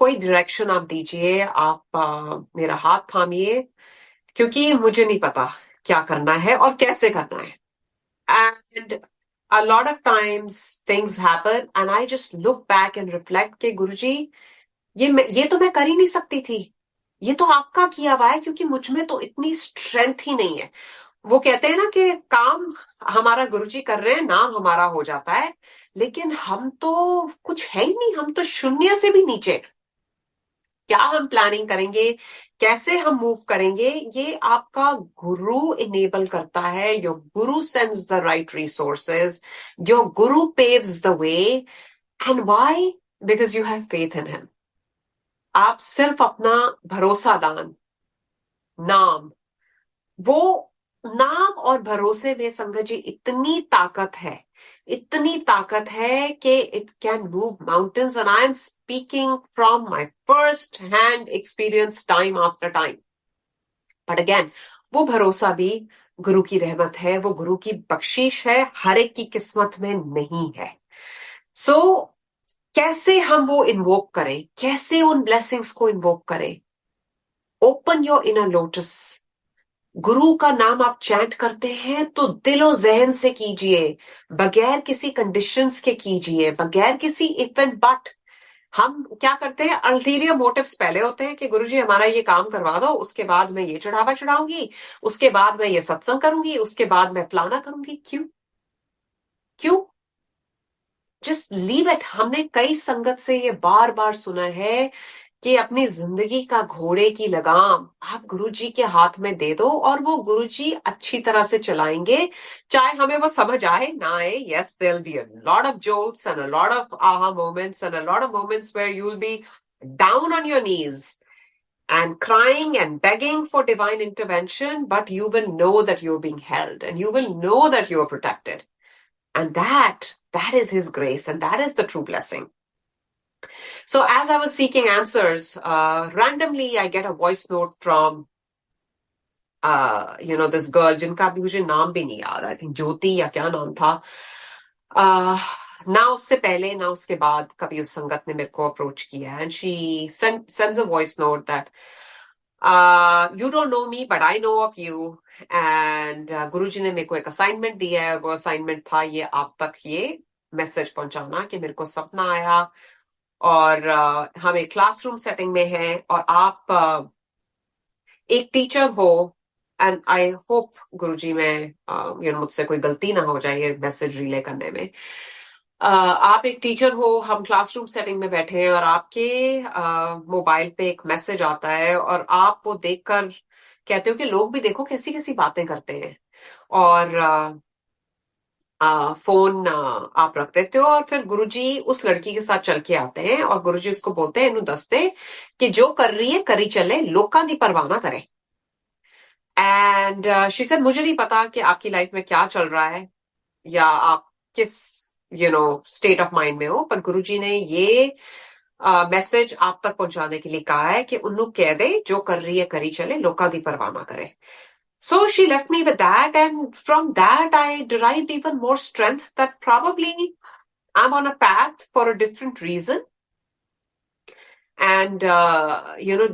कोई direction आप दीजिए, आप मेरा हाथ थामिए, क्योंकि मुझे नहीं पता क्या करना है और कैसे करना है. And a lot of times things happen and I just look back and reflect कि Guruji, ये तो मैं कर ही नहीं सकती थी. ये तो आपका किया हुआ है, क्योंकि मुझ में तो इतनी स्ट्रेंथ ही नहीं है. वो कहते हैं ना कि काम हमारा गुरुजी कर रहे हैं, नाम हमारा हो जाता है, लेकिन हम तो कुछ है ही नहीं. हम तो शून्य से भी नीचे. क्या हम प्लानिंग करेंगे, कैसे हम मूव करेंगे, ये आपका गुरु इनेबल करता है. Your guru sends the right resources, your guru paves the way. And why? Because you have faith in him. आप सिर्फ अपना भरोसा दान, नाम, वो नाम और भरोसे में संगत जी इतनी ताकत है कि it can move mountains. And I am speaking from my first hand experience, time after time. But again, वो भरोसा भी गुरु की रहमत है, वो गुरु की बख्शिश है, हर एक की किस्मत में नहीं है. सो कैसे हम वो इन्वोक करें, कैसे उन ब्लेसिंग्स को इन्वोक करें? Open your inner lotus. गुरु का नाम आप चैंट करते हैं तो दिलो जहन से कीजिए, बगैर किसी कंडीशंस के कीजिए, बगैर किसी इफ एंड बट. हम क्या करते हैं, अल्टीरियर मोटिव्स पहले होते हैं कि गुरुजी हमारा ये काम करवा दो, उसके बाद मैं ये चढ़ावा चढ़ाऊंगी, उसके बाद मैं ये सत्संग करूंगी, उसके बाद मैं फलाना करूंगी. क्यों? Just leave it. हमने कई संगत से ये बार बार सुना है कि अपनी जिंदगी का घोड़े की लगाम आप गुरुजी के हाथ में दे दो और वो गुरुजी अच्छी तरह से चलाएंगे, चाहे हमें वो समझ आए ना आए. Yes, there'll be a lot of jolts and a lot of aha moments and a lot of moments where you'll be down on your knees and crying and begging for divine intervention, but you will know that you're being held and you will know that you're protected. And that is his grace and that is the true blessing. So as I was seeking answers, randomly I get a voice note from, this girl, जिनका भी मुझे नाम भी नहीं याद, I think ज्योति या क्या नाम था. ना उससे पहले ना उसके बाद कभी उस संगत ने मेरे को अप्रोच किया. And she sends a voice note that, you don't know me but I know of you. And गुरुजी ने मेरे को एक असाइनमेंट दिया है और वो असाइनमेंट था ये आप तक ये मैसेज पहुंचाना कि मेरे को सपना आया और हम एक क्लासरूम सेटिंग में हैं और आप एक टीचर हो. एंड आई होप गुरुजी में मुझसे कोई गलती ना हो जाए ये मैसेज रिले करने में. आप एक टीचर हो, हम क्लासरूम सेटिंग में बैठे हैं और आपके मोबाइल पे एक मैसेज आता है और आप वो देखकर कहते हो कि लोग भी देखो कैसी कैसी बातें करते हैं, और फोन आप रख देते हो और फिर गुरुजी उस लड़की के साथ चल के आते हैं और गुरुजी उसको बोलते हैं, इन्हें दसते कि जो कर रही है करी चले, लोकां दी परवाह ना करे। एंड शी सेड मुझे नहीं पता कि आपकी लाइफ में क्या चल रहा है या आप किस स्टेट ऑफ माइंड में हो, पर गुरुजी ने ये मैसेज आप तक पहुंचाने के लिए कहा है कि उन्नू कह दे जो कर रही है करी चले, लोकां दी परवाह ना करे। So she left me with that, and from that I derived even more strength that probably I'm on a path for a different reason. And,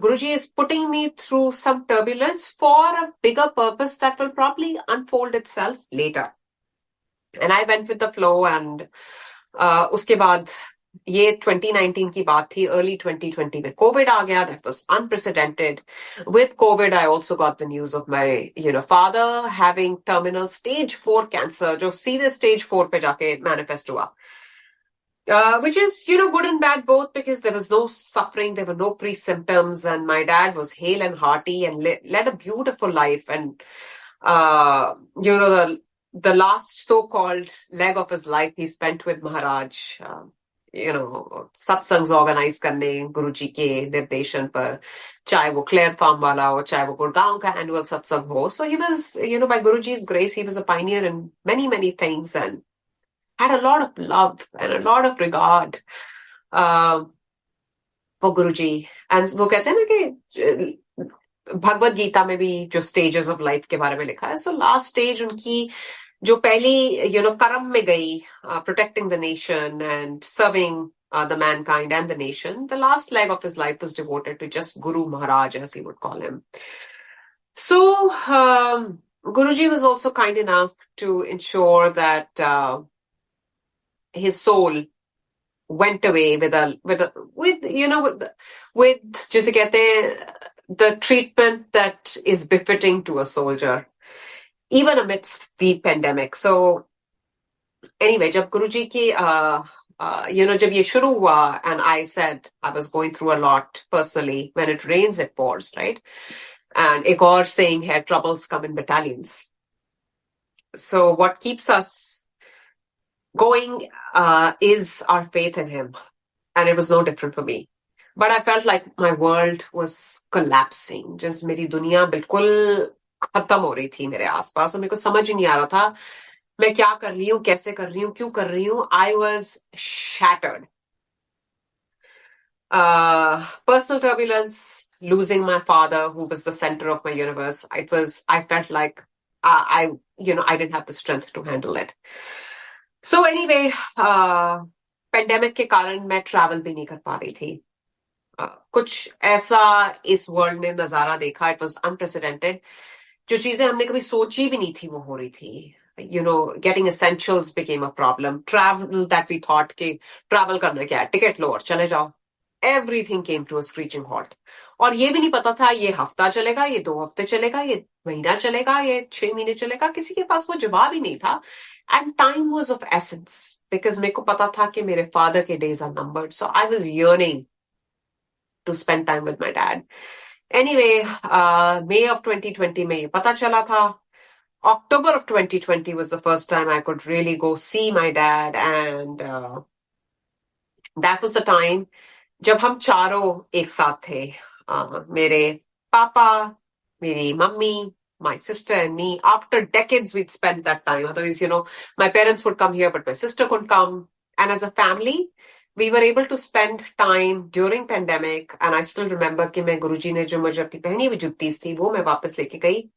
Guruji is putting me through some turbulence for a bigger purpose that will probably unfold itself later. And I went with the flow, and उसके बाद ये 2019 की बात थी, early 2020 में Covid आ गया, that was unprecedented. With Covid I also got the news of my father having terminal stage 4 cancer, जो सीधे स्टेज 4 पे जाके मैनिफेस्ट हुआ, which is good and bad both, because there was no suffering, there were no pre-symptoms, and my dad was hale and hearty and led a beautiful life. And the last so-called leg of his life he spent with Maharaj, सत्संग organise करने गुरुजी के निर्देशन पर, चाहे वो clear farm वाला हो, चाहे वो गुड़गांव का एनुअल सत्संग हो. So he was, by Guruji's grace, he was a pioneer in many many things and had a lot of love and a lot of regard for Guruji. And वो कहते हैं ना कि भगवत गीता में भी जो स्टेजेस ऑफ लाइफ के बारे में लिखा है, सो लास्ट स्टेज उनकी जो पहली कर्म में गई, protecting the nation and serving the mankind and the nation, the last leg of his life was devoted to just Guru Maharaj, as he would call him. So Guruji was also kind enough to ensure that his soul went away with जैसे कहते हैं, the treatment that is befitting to a soldier, even amidst the pandemic. So anyway, जब गुरुजी की जब ये शुरू हुआ, and I said I was going through a lot personally. When it rains it pours, right? And एक और saying है, troubles come in battalions. So what keeps us going is our faith in him, and it was no different for me. But I felt like my world was collapsing. just मेरी दुनिया बिल्कुल खत्म हो रही थी मेरे आसपास, और मेरे को समझ ही नहीं आ रहा था मैं क्या कर रही हूँ, कैसे कर रही हूँ, क्यों कर रही हूँ. I was shattered. Personal turbulence, losing my father, who was the center of my universe. I felt like I didn't have the strength to handle it. So anyway, pandemic के कारण मैं travel भी नहीं कर पा रही थी. कुछ ऐसा इस वर्ल्ड ने नजारा देखा, इट वॉज अनप्रेसिडेंटेड. जो चीजें हमने कभी सोची भी नहीं थी वो हो रही थी. Getting essentials became a problem. Travel that we thought कि travel करना क्या है, टिकट लो और चले जाओ. Everything came to a screeching halt. और ये भी नहीं पता था ये हफ्ता चलेगा, ये 2 हफ्ते चलेगा, ये महीना चलेगा, ये 6 महीने चलेगा. किसी के पास वो जवाब ही नहीं था. And time was of essence, because मेरे को पता था कि मेरे father के days are numbered. So I was yearning to spend time with my dad. Anyway, May of 2020 में ये पता चला था. October of 2020 was the first time I could really go see my dad, and that was the time जब हम चारों एक साथ थे. मेरे पापा, मेरी mummy, my sister and me. After decades we'd spent that time. Otherwise, my parents would come here, but my sister couldn't come. And as a family, we were able to spend time during pandemic. And I still remember कि मैं गुरुजी ने जो मुझे अपनी पहनी हुई जुत्तीस थी वो मैं वापस लेके गई.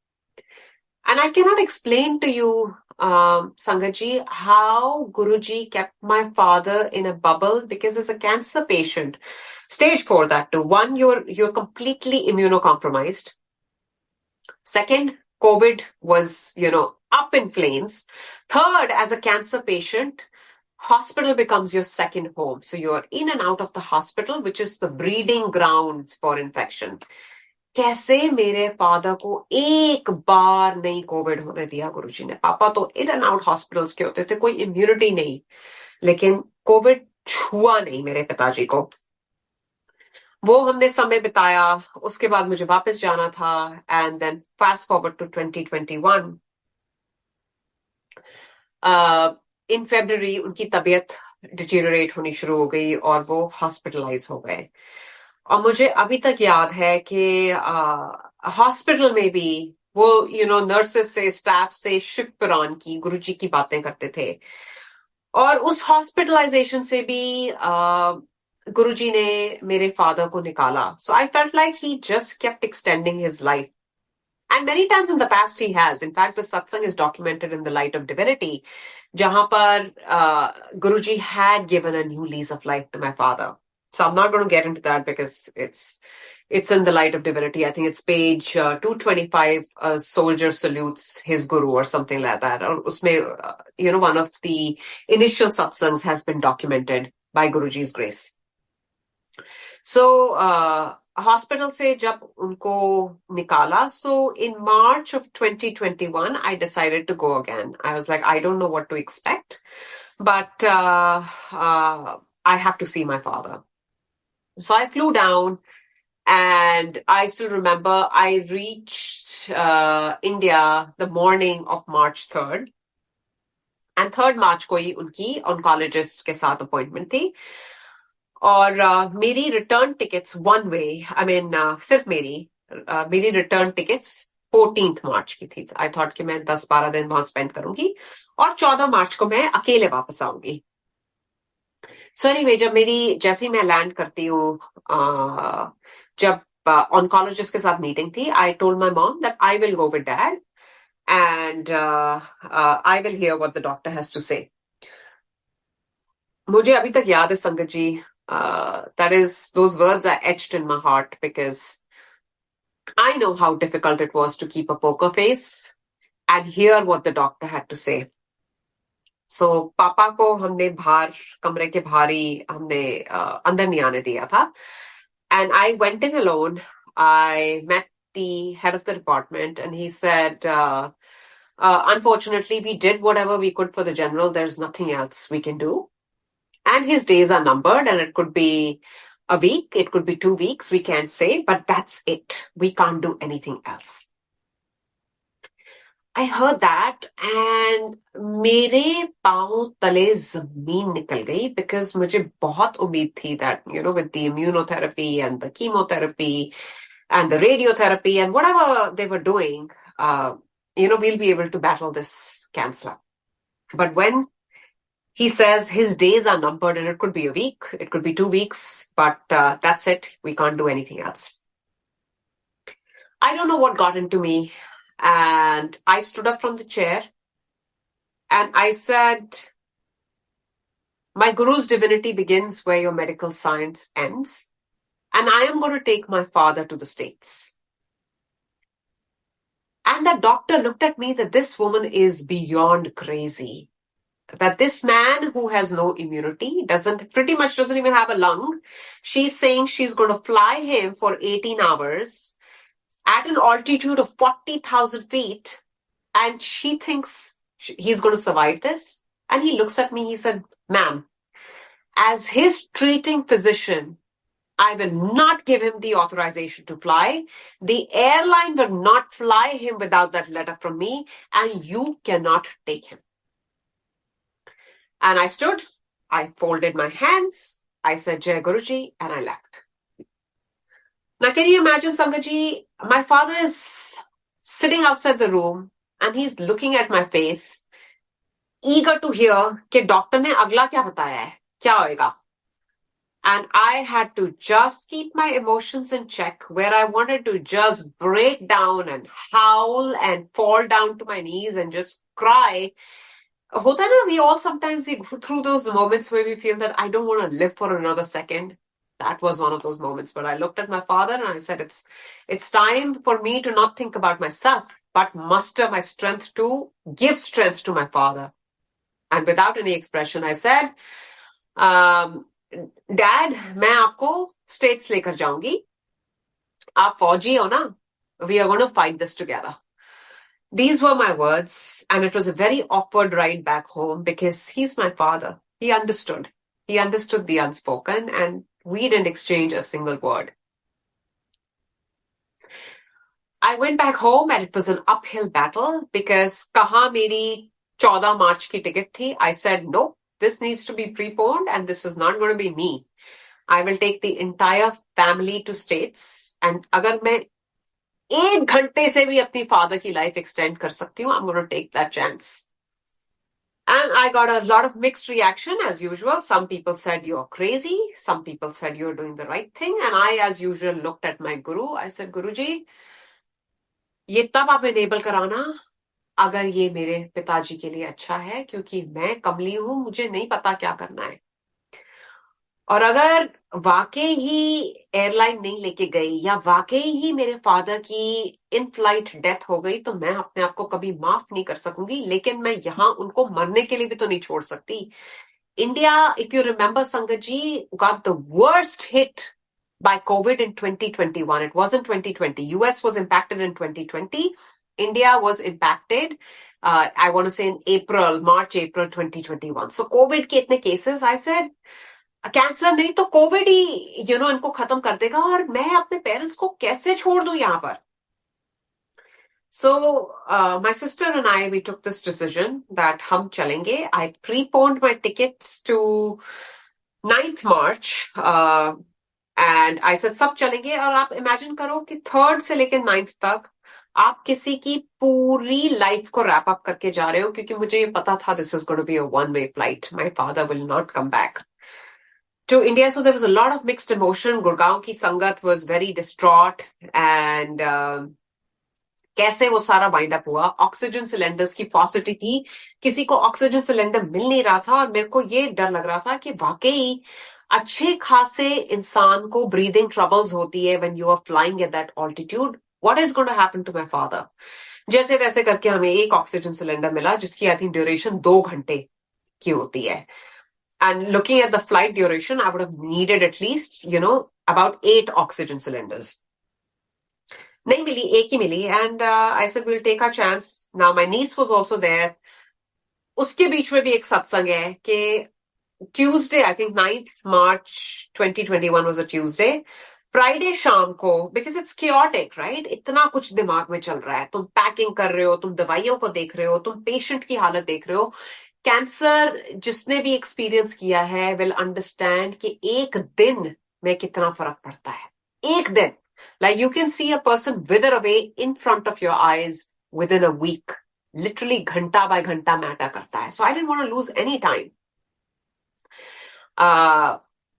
And I cannot explain to you, Sangatji, how Guruji kept my father in a bubble, because as a cancer patient, stage 4 that too. One, you're completely immunocompromised. Second, COVID was, up in flames. Third, as a cancer patient, hospital becomes your second home. So you're in and out of the hospital, which is the breeding grounds for infection. कैसे मेरे father को एक बार नहीं Covid होने दिया गुरुजी ने. पापा तो इन एंड आउट हॉस्पिटल्स के होते थे, कोई इम्यूनिटी नहीं. लेकिन कोविड छुआ नहीं मेरे पिताजी को। वो हमने समय बिताया, उसके बाद मुझे वापस जाना था। And then fast forward to 2021, in February उनकी तबीयत डिटीरियोरेट होनी शुरू हो गई और वो हॉस्पिटलाइज हो गए। और मुझे अभी तक याद है कि हॉस्पिटल में भी वो नर्सेस से, स्टाफ से शिव पुराण की, गुरुजी की बातें करते थे। और उस हॉस्पिटलाइजेशन से भी गुरुजी ने मेरे फादर को निकाला। So I felt like he just kept extending his life. And many times in the past he has. In fact, the satsang is documented in the Light of Divinity, jahan par Guruji had given a new lease of life to my father. So I'm not going to get into that because it's in the Light of Divinity. I think it's page 225. A soldier salutes his guru or something like that. Or usme, one of the initial satsangs has been documented by Guruji's grace. So hospital से जब उनको निकाला, सो इन March of 2021 I decided to go again. I was like, I don't know what to expect, but I have to see my father. So I flew down, and I still remember I reached India the morning of March 3rd, and 3rd March को ही उनकी oncologist के साथ appointment थी। और मेरी return tickets one way, सिर्फ मेरी return tickets 14th March की थी। आई थॉट कि मैं 10-12 दिन वहां स्पेंड करूंगी और 14 March को मैं अकेले वापस आऊंगी। सो एनीवे, जैसे ही मैं लैंड करती हूँ, जब ऑन्कोलॉजिस्ट के साथ मीटिंग थी, I told my mom that I will go with dad and I will hear what the doctor has to say. मुझे अभी तक याद है संगत जी, those words are etched in my heart because I know how difficult it was to keep a poker face and hear what the doctor had to say. So पापा को हमने कमरे के बाहर ही हमने अंदर नहीं आने दिया था. And I went in alone. I met the head of the department and he said, unfortunately, we did whatever we could for the general. There's nothing else we can do. And his days are numbered, and it could be a week, it could be 2 weeks, we can't say, but that's it. We can't do anything else. I heard that and मेरे पांव तले जमीन निकल गई because मुझे बहुत उम्मीद थी that, with the immunotherapy and the chemotherapy and the radiotherapy and whatever they were doing, we'll be able to battle this cancer. But when he says his days are numbered and it could be a week, it could be 2 weeks, but that's it. We can't do anything else. I don't know what got into me. And I stood up from the chair and I said, my guru's divinity begins where your medical science ends. And I am going to take my father to the States. And the doctor looked at me that this woman is beyond crazy. That this man who has no immunity, pretty much doesn't even have a lung, she's saying she's going to fly him for 18 hours at an altitude of 40,000 feet, and she thinks he's going to survive this. And he looks at me, he said, ma'am, as his treating physician, I will not give him the authorization to fly. The airline will not fly him without that letter from me, and you cannot take him. And I stood, I folded my hands, I said, Jai Guruji, and I left. Now, can you imagine, Sangaji, my father is sitting outside the room and he's looking at my face, eager to hear कि doctor ने अगला क्या बताया है, क्या होएगा. And I had to just keep my emotions in check, where I wanted to just break down and howl and fall down to my knees and just cry. Hota na, we all sometimes we go through those moments where we feel that I don't want to live for another second. That was one of those moments where I looked at my father and I said, it's time for me to not think about myself, but muster my strength to give strength to my father. And without any expression, I said, Dad, मैं आपको states लेकर जाऊंगी. आप फौजी हो ना? We are going to fight this together. These were my words, and it was a very awkward ride back home because he's my father. He understood. He understood the unspoken, and we didn't exchange a single word. I went back home and it was an uphill battle because kaha meri 14 March ki ticket thi. I said, no, this needs to be preponed and this is not going to be me. I will take the entire family to States, and अगर मैं 1 घंटे से भी अपनी father की life extend कर सकती हूँ, I'm going to take that chance. And I got a lot of mixed reaction as usual. Some people said you're crazy. Some people said you're doing the right thing. And I, as usual, looked at my guru. I said, Guruji, ये तब आप enable कराना अगर ये मेरे पिताजी के लिए अच्छा है, क्योंकि मैं कमली हूं, मुझे नहीं पता क्या करना है. और अगर वाकई ही एयरलाइन नहीं लेके गई या वाकई ही मेरे फादर की इन फ्लाइट डेथ हो गई तो मैं अपने आप को कभी माफ नहीं कर सकूंगी, लेकिन मैं यहां उनको मरने के लिए भी तो नहीं छोड़ सकती. India, if you remember Sangat ji, got the worst hit by COVID in 2021. It wasn't 2020. US was impacted in 2020. India was impacted, I want to say in March, April 2021. So COVID के इतने cases, I said, कैंसर नहीं तो Covid ही इनको खत्म कर देगा, और मैं अपने पेरेंट्स को कैसे छोड़ दूं यहाँ पर. So my sister and I, we took this decision that हम चलेंगे. I preponed my tickets to 9th March and I said सब चलेंगे. और आप इमेजिन करो कि 3rd से लेकर 9th तक आप किसी की पूरी लाइफ को रैप अप करके जा रहे हो, क्योंकि मुझे ये पता था this is going to be a one-way flight. My father will not come back to India. So there was a lot of mixed emotion. Gurgaon ki sangat was very distraught, and कैसे वो सारा wind up हुआ. Oxygen cylinders की possibility थी, किसी को oxygen cylinder मिल नहीं रहा था, और मेरे को ये डर लग रहा था कि वाकई अच्छे खासे इंसान को ब्रीदिंग ट्रबल्स होती है when you are flying at that altitude. What is going to happen to my father. जैसे तैसे करके हमें एक ऑक्सीजन सिलेंडर मिला, जिसकी आई थिंक ड्यूरेशन 2 घंटे की होती है. And looking at the flight duration, I would have needed at least, about 8 oxygen cylinders. Nahi mili, ek hi mili. And I said, we'll take our chance. Now, my niece was also there. Uske beech mein bhi ek satsang hai कि Tuesday, I think 9th March 2021 was a Tuesday. Friday शाम को, because it's chaotic, right? इतना कुछ दिमाग में चल रहा है. तुम पैकिंग कर रहे हो, तुम दवाइयों को देख रहे हो, तुम पेशेंट की हालत देख रहे हो. कैंसर जिसने भी एक्सपीरियंस किया है विल अंडरस्टैंड कि एक दिन में कितना फर्क पड़ता है. एक दिन, like you can see a person wither away in front of your eyes within a week. Literally घंटा बाय घंटा मैटर करता है. So I didn't want to lose any time.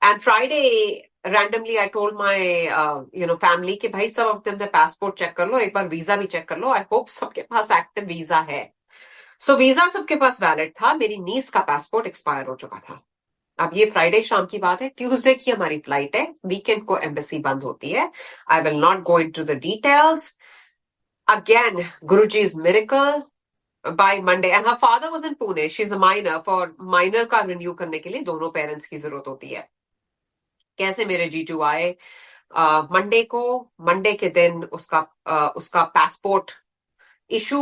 And Friday randomly I told my family कि भाई सब अपने passport check कर लो, एक बार वीजा भी चेक कर लो. आई होप सबके पास एक्टिव वीजा है. सो वीजा सबके पास वैलिड था. मेरी नीस का पासपोर्ट एक्सपायर हो चुका था. अब ये फ्राइडे शाम की बात है. ट्यूसडे की हमारी फ्लाइट है. वीकेंड को एम्बेसी बंद होती है. I will not go into the details. Again Guruji's miracle. By Monday, and her father was in Pune. She's a minor. For minor का renew करने के लिए दोनों पेरेंट्स की जरूरत होती है. कैसे मेरे जीजू आए मंडे के दिन उसका पासपोर्ट इशू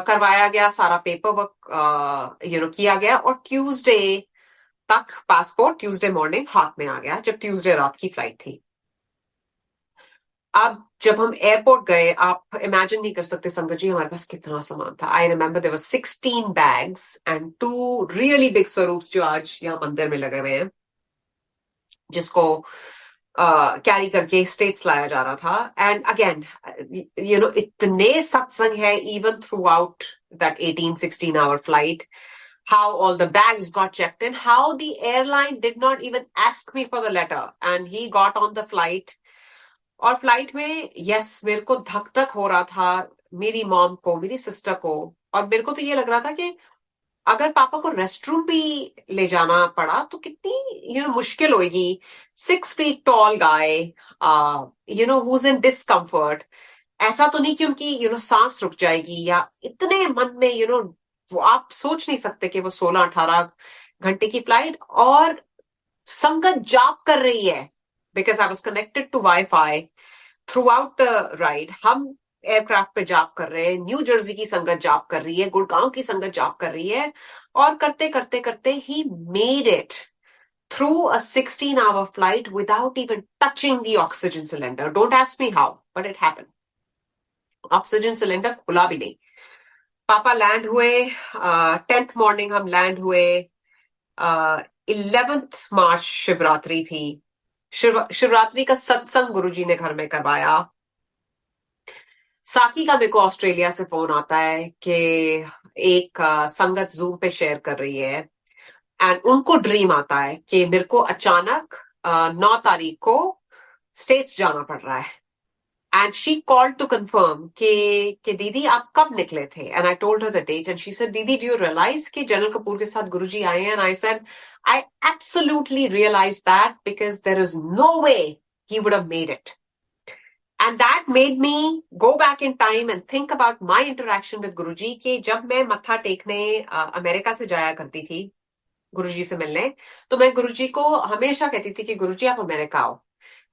करवाया गया, सारा पेपर वर्क किया गया, और ट्यूसडे तक पासपोर्ट ट्यूसडे मॉर्निंग हाथ में आ गया, जब ट्यूसडे रात की फ्लाइट थी. अब जब हम एयरपोर्ट गए, आप इमेजिन नहीं कर सकते संगत जी हमारे पास कितना सामान था. I remember there were 16 bags and 2 really big स्वरूप्स जो आज यहाँ मंदिर में लगे हुए हैं, जिसको कैरी करके स्टेट्स लाया जा रहा था. एंड अगेन इतने सत्संग है even through out that 18-16 hour flight, how all the bags got checked in, how the airline did not even ask me for the letter, and he got on the flight. और flight में मेरे को धक धक हो रहा था, मेरी मॉम को, मेरी सिस्टर को, और मेरे को तो ये लग रहा था कि अगर पापा को रेस्ट रूम भी ले जाना पड़ा तो कितनी मुश्किल होगी. 6 feet tall guy, who's in discomfort. ऐसा तो नहीं कि उनकी सांस रुक जाएगी, या इतने मन में वो आप सोच नहीं सकते कि वो 16-18 घंटे की फ्लाइट, और संगत जाप कर रही है, because I was connected to Wi-Fi throughout the ride. हम एयरक्राफ्ट पे जॉब कर रहे हैं, न्यू जर्सी की संगत जॉब कर रही है, गुड़गांव की संगत जॉब कर रही है, और करते करते करते he made it through a 16-hour flight without even touching the oxygen cylinder. Don't ask me how, but it happened. Oxygen cylinder खुला भी नहीं। पापा लैंड हुए 10th मॉर्निंग, हम लैंड हुए 11th मार्च, शिवरात्रि थी। शिवरात्रि का सत्संग गुरुजी ने घर में करवाया। साकी का मेरे को ऑस्ट्रेलिया से फोन आता है कि एक संगत जूम पे शेयर कर रही है, एंड उनको ड्रीम आता है कि मेरे को अचानक 9 तारीख को स्टेट्स जाना पड़ रहा है। And she called to confirm कि दीदी आप कब निकले थे, and I told her the date, and she said दीदी डू यू रियलाइज कि जनरल कपूर के साथ गुरुजी आए हैं? And I said I absolutely realise that because there is no way he would have made it. And that made me go back in time and think about my interaction with गुरुजी कि जब मैं मत्था टेकने America से जाया करती थी गुरुजी से मिलने, तो मैं गुरुजी को हमेशा कहती थी कि गुरुजी आप अमेरिका आओ,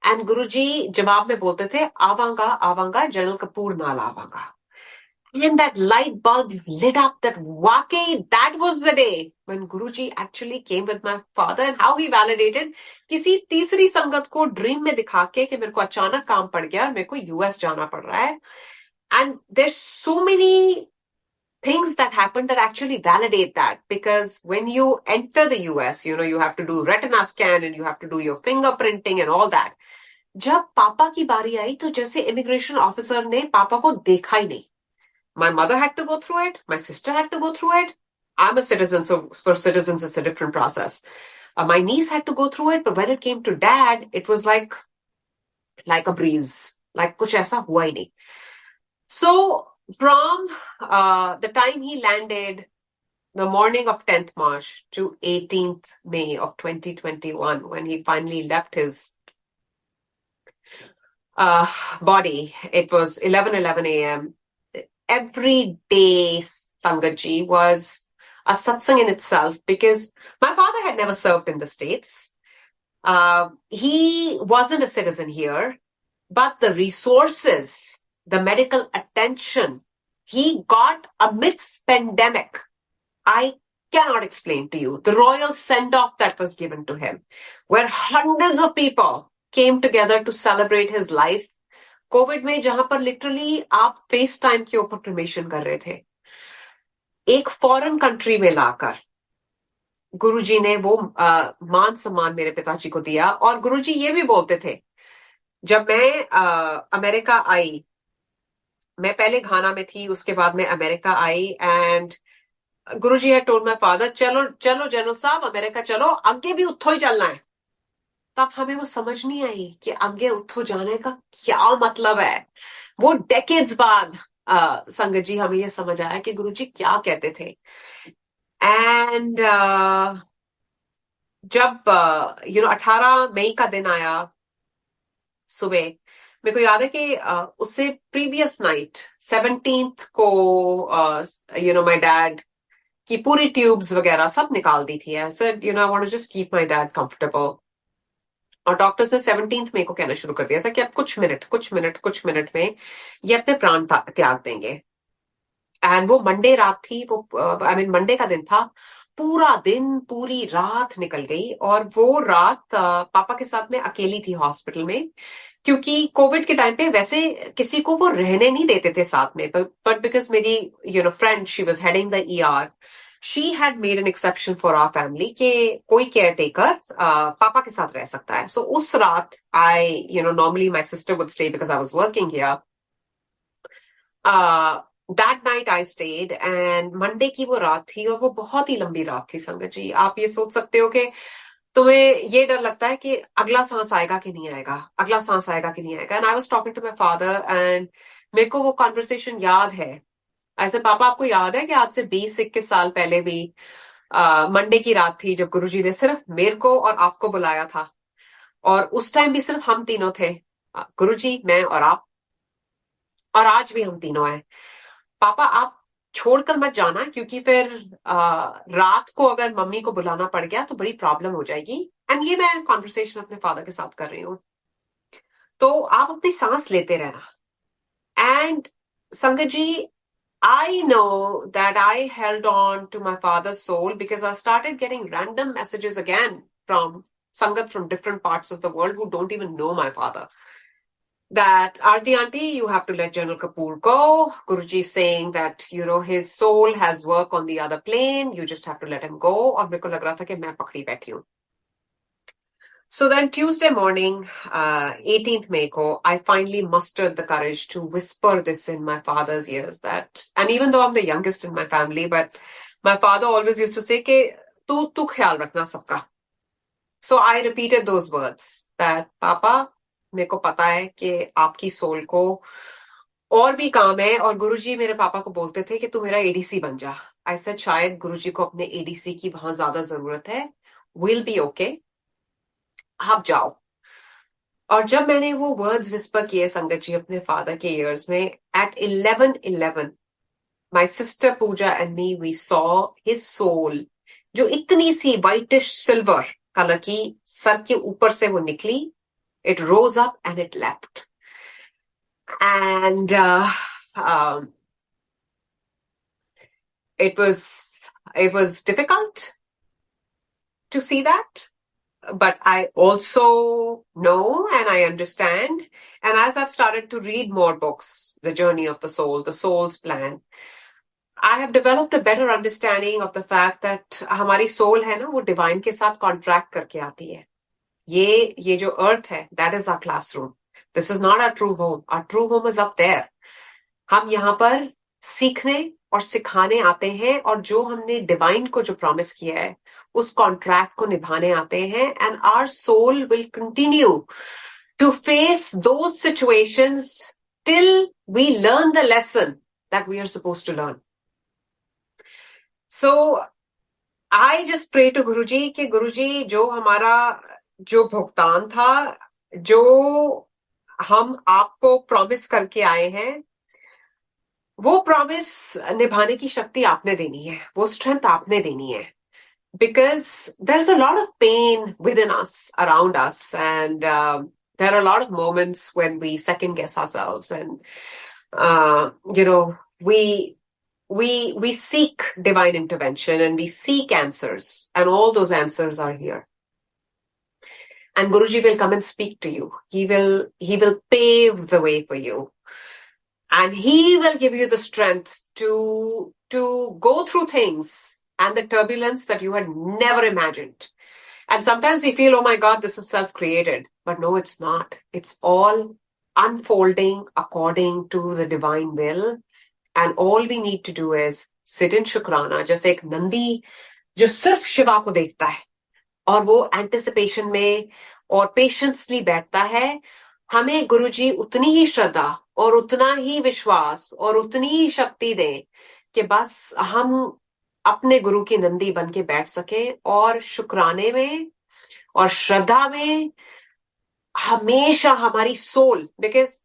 एंड गुरुजी जवाब में बोलते थे आवांगा आवांगा, जनरल कपूर नाल आवांगा। And that light bulb lit up that वाकई that was the day when Guruji actually came with my father, and how he validated किसी तीसरी संगत को ड्रीम में दिखा के कि मेरे को अचानक काम पड़ गया और मेरे को यूएस जाना पड़ रहा है। And there's so many things that happen that actually validate that, because when you enter the US, you know, you have to do retina scan and you have to do your fingerprinting and all that. जब पापा की बारी आई तो जैसे immigration officer ने पापा को देखा ही नहीं। My mother had to go through it. My sister had to go through it. I'm a citizen, so for citizens, it's a different process. My niece had to go through it, but when it came to dad, it was like a breeze. Like kuch aisa hua hi nahi. So from the time he landed, the morning of 10th March to 18th May of 2021, when he finally left his body, it was 11:11 a.m. Every day, Sangatji, was a satsang in itself, because my father had never served in the States. He wasn't a citizen here, but the resources, the medical attention he got amidst pandemic, I cannot explain to you. The royal send-off that was given to him, where hundreds of people came together to celebrate his life. Covid में जहां पर literally आप face time के ऊपर cremation कर रहे थे, एक फॉरेन कंट्री में लाकर गुरुजी ने वो मान सम्मान मेरे पिताजी को दिया। और गुरुजी ये भी बोलते थे, जब मैं अमेरिका आई, मैं पहले घाना में थी, उसके बाद मैं America I, and Guruji had told my father, चलो चलो जनरल साहब अमेरिका चलो, आगे भी उत्थो ही चलना है। तब हमें वो समझ नहीं आई कि आगे उत्थो जाने का क्या मतलब है। वो डेकेड्स बाद संगत जी हमें ये समझ आया कि गुरुजी क्या कहते थे। एंड जब 18 मई का दिन आया सुबह, मेरे को याद है कि उससे प्रीवियस नाइट 17th को माय डैड की पूरी ट्यूब्स वगैरह सब निकाल दी थी। I said I want to just keep my dad comfortable, और डॉक्टर्स ने 17th मई को कहना शुरू कर दिया था कि अब कुछ मिनट में ये अपने प्राण त्याग देंगे। एंड वो मंडे रात थी, वो मंडे का दिन था। पूरा दिन पूरी रात निकल गई, और वो रात पापा के साथ में अकेली थी हॉस्पिटल में, क्योंकि कोविड के टाइम पे वैसे किसी को वो रहने नहीं देते थे साथ में, बट बिकॉज मेरी friend, she was heading the ER, she had made an exception for our family कि कोई केयर टेकर पापा के साथ रह सकता है। सो उस रात I normally my sister would stay because I was working here. That night I stayed, and Monday की वो रात थी, और वो बहुत ही लंबी रात थी संगत जी। आप ये सोच सकते हो कि तुम्हें ये डर लगता है कि अगला सांस आएगा कि नहीं आएगा, अगला सांस आएगा कि नहीं आएगा। And I was talking to my father, एंड मेरे को वो कॉन्वर्सेशन याद है। ऐसे, पापा आपको याद है कि आज से 20-21 साल पहले भी मंडे की रात थी जब गुरुजी ने सिर्फ मेरे को और आपको बुलाया था, और उस टाइम भी सिर्फ हम तीनों थे, गुरुजी, मैं और आप, और आज भी हम तीनों हैं। पापा आप छोड़कर मत जाना, क्योंकि फिर रात को अगर मम्मी को बुलाना पड़ गया तो बड़ी प्रॉब्लम हो जाएगी। एंड ये मैं कॉन्वर्सेशन अपने फादर के साथ कर रही हूँ। तो आप अपनी सांस लेते रहना, and Sangat ji, I know that I held on to my father's soul because I started getting random messages again from Sangat from different parts of the world who don't even know my father. That Aarti auntie, you have to let General Kapoor go. Guruji saying that, his soul has work on the other plane. You just have to let him go. और मेरे को लग रहा था कि मैं पकड़ी बैठी हूँ. So then Tuesday morning, 18th May ko, I finally mustered the courage to whisper this in my father's ears and even though I'm the youngest in my family, but my father always used to say कि तू ख्याल रखना सबका. So I repeated those words that पापा मेरे को पता है कि आपकी सोल को और भी काम है और गुरुजी मेरे पापा को बोलते थे कि तू मेरा एडीसी बन जा. I said शायद गुरुजी को अपने एडीसी की बहुत ज्यादा जरूरत है. We'll be okay. आप जाओ. और जब मैंने वो वर्ड्स विस्पर किए संगत जी अपने फादर के ईयर्स में at 11:11 my sister Pooja and me we saw his soul जो इतनी सी whitish silver कलर की सर के ऊपर से वो निकली. It rose up and it leapt. And it was difficult to see that. But I also know and I understand. And as I've started to read more books, The Journey of the Soul, The Soul's Plan, I have developed a better understanding of the fact that हमारी soul है ना, वो divine के साथ contract करके आती है. ये जो earth है, that is our classroom. This is not our true home. Our true home is up there. हम यहाँ पर सीखने और सिखाने आते हैं और जो हमने डिवाइन को जो प्रॉमिस किया है उस कॉन्ट्रैक्ट को निभाने आते हैं. And our soul will continue to face those situations till we learn the lesson that we are supposed to learn. So I just pray to Guruji कि गुरुजी जो हमारा जो भुगतान था, जो हम आपको प्रॉमिस करके आए हैं, वो प्रॉमिस निभाने की शक्ति आपने देनी है, वो स्ट्रेंथ आपने देनी है. Because there's a lot of pain within us, around us, and there are a lot of moments when we second guess ourselves, and we seek divine intervention and we seek answers, and all those answers are here. And Guruji will come and speak to you. He will pave the way for you. And he will give you the strength to go through things and the turbulence that you had never imagined. And sometimes we feel, oh my God, this is self-created. But no, it's not. It's all unfolding according to the divine will. And all we need to do is sit in Shukrana, जैसे एक नंदी जो सिर्फ शिवा को देखता है और वो anticipation में और पेशेंसली बैठता है. हमें गुरुजी उतनी ही श्रद्धा और उतना ही विश्वास और उतनी ही शक्ति दें कि बस हम अपने गुरु की नंदी बन के बैठ सके और शुक्राने में और श्रद्धा में हमेशा हमारी soul. Because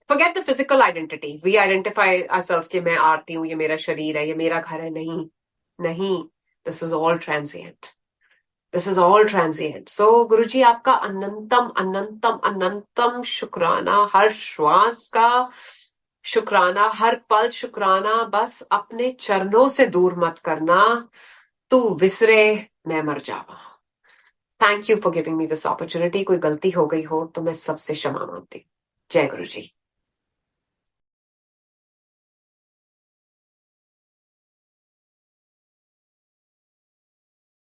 forget the physical identity. We identify ourselves कि मैं आरती हूँ, ये मेरा शरीर है, ये मेरा घर है. नहीं. This is all transient. This is all transient. So, गुरुजी आपका अनंतम अनंतम अनंतम शुक्राना, हर श्वास का शुक्राना, हर पल शुक्राना. बस अपने चरणों से दूर मत करना, तू विसरे मैं मर जावा. Thank you for giving me this opportunity. कोई गलती हो गई हो तो मैं सबसे क्षमा मांगती हूँ. जय गुरुजी.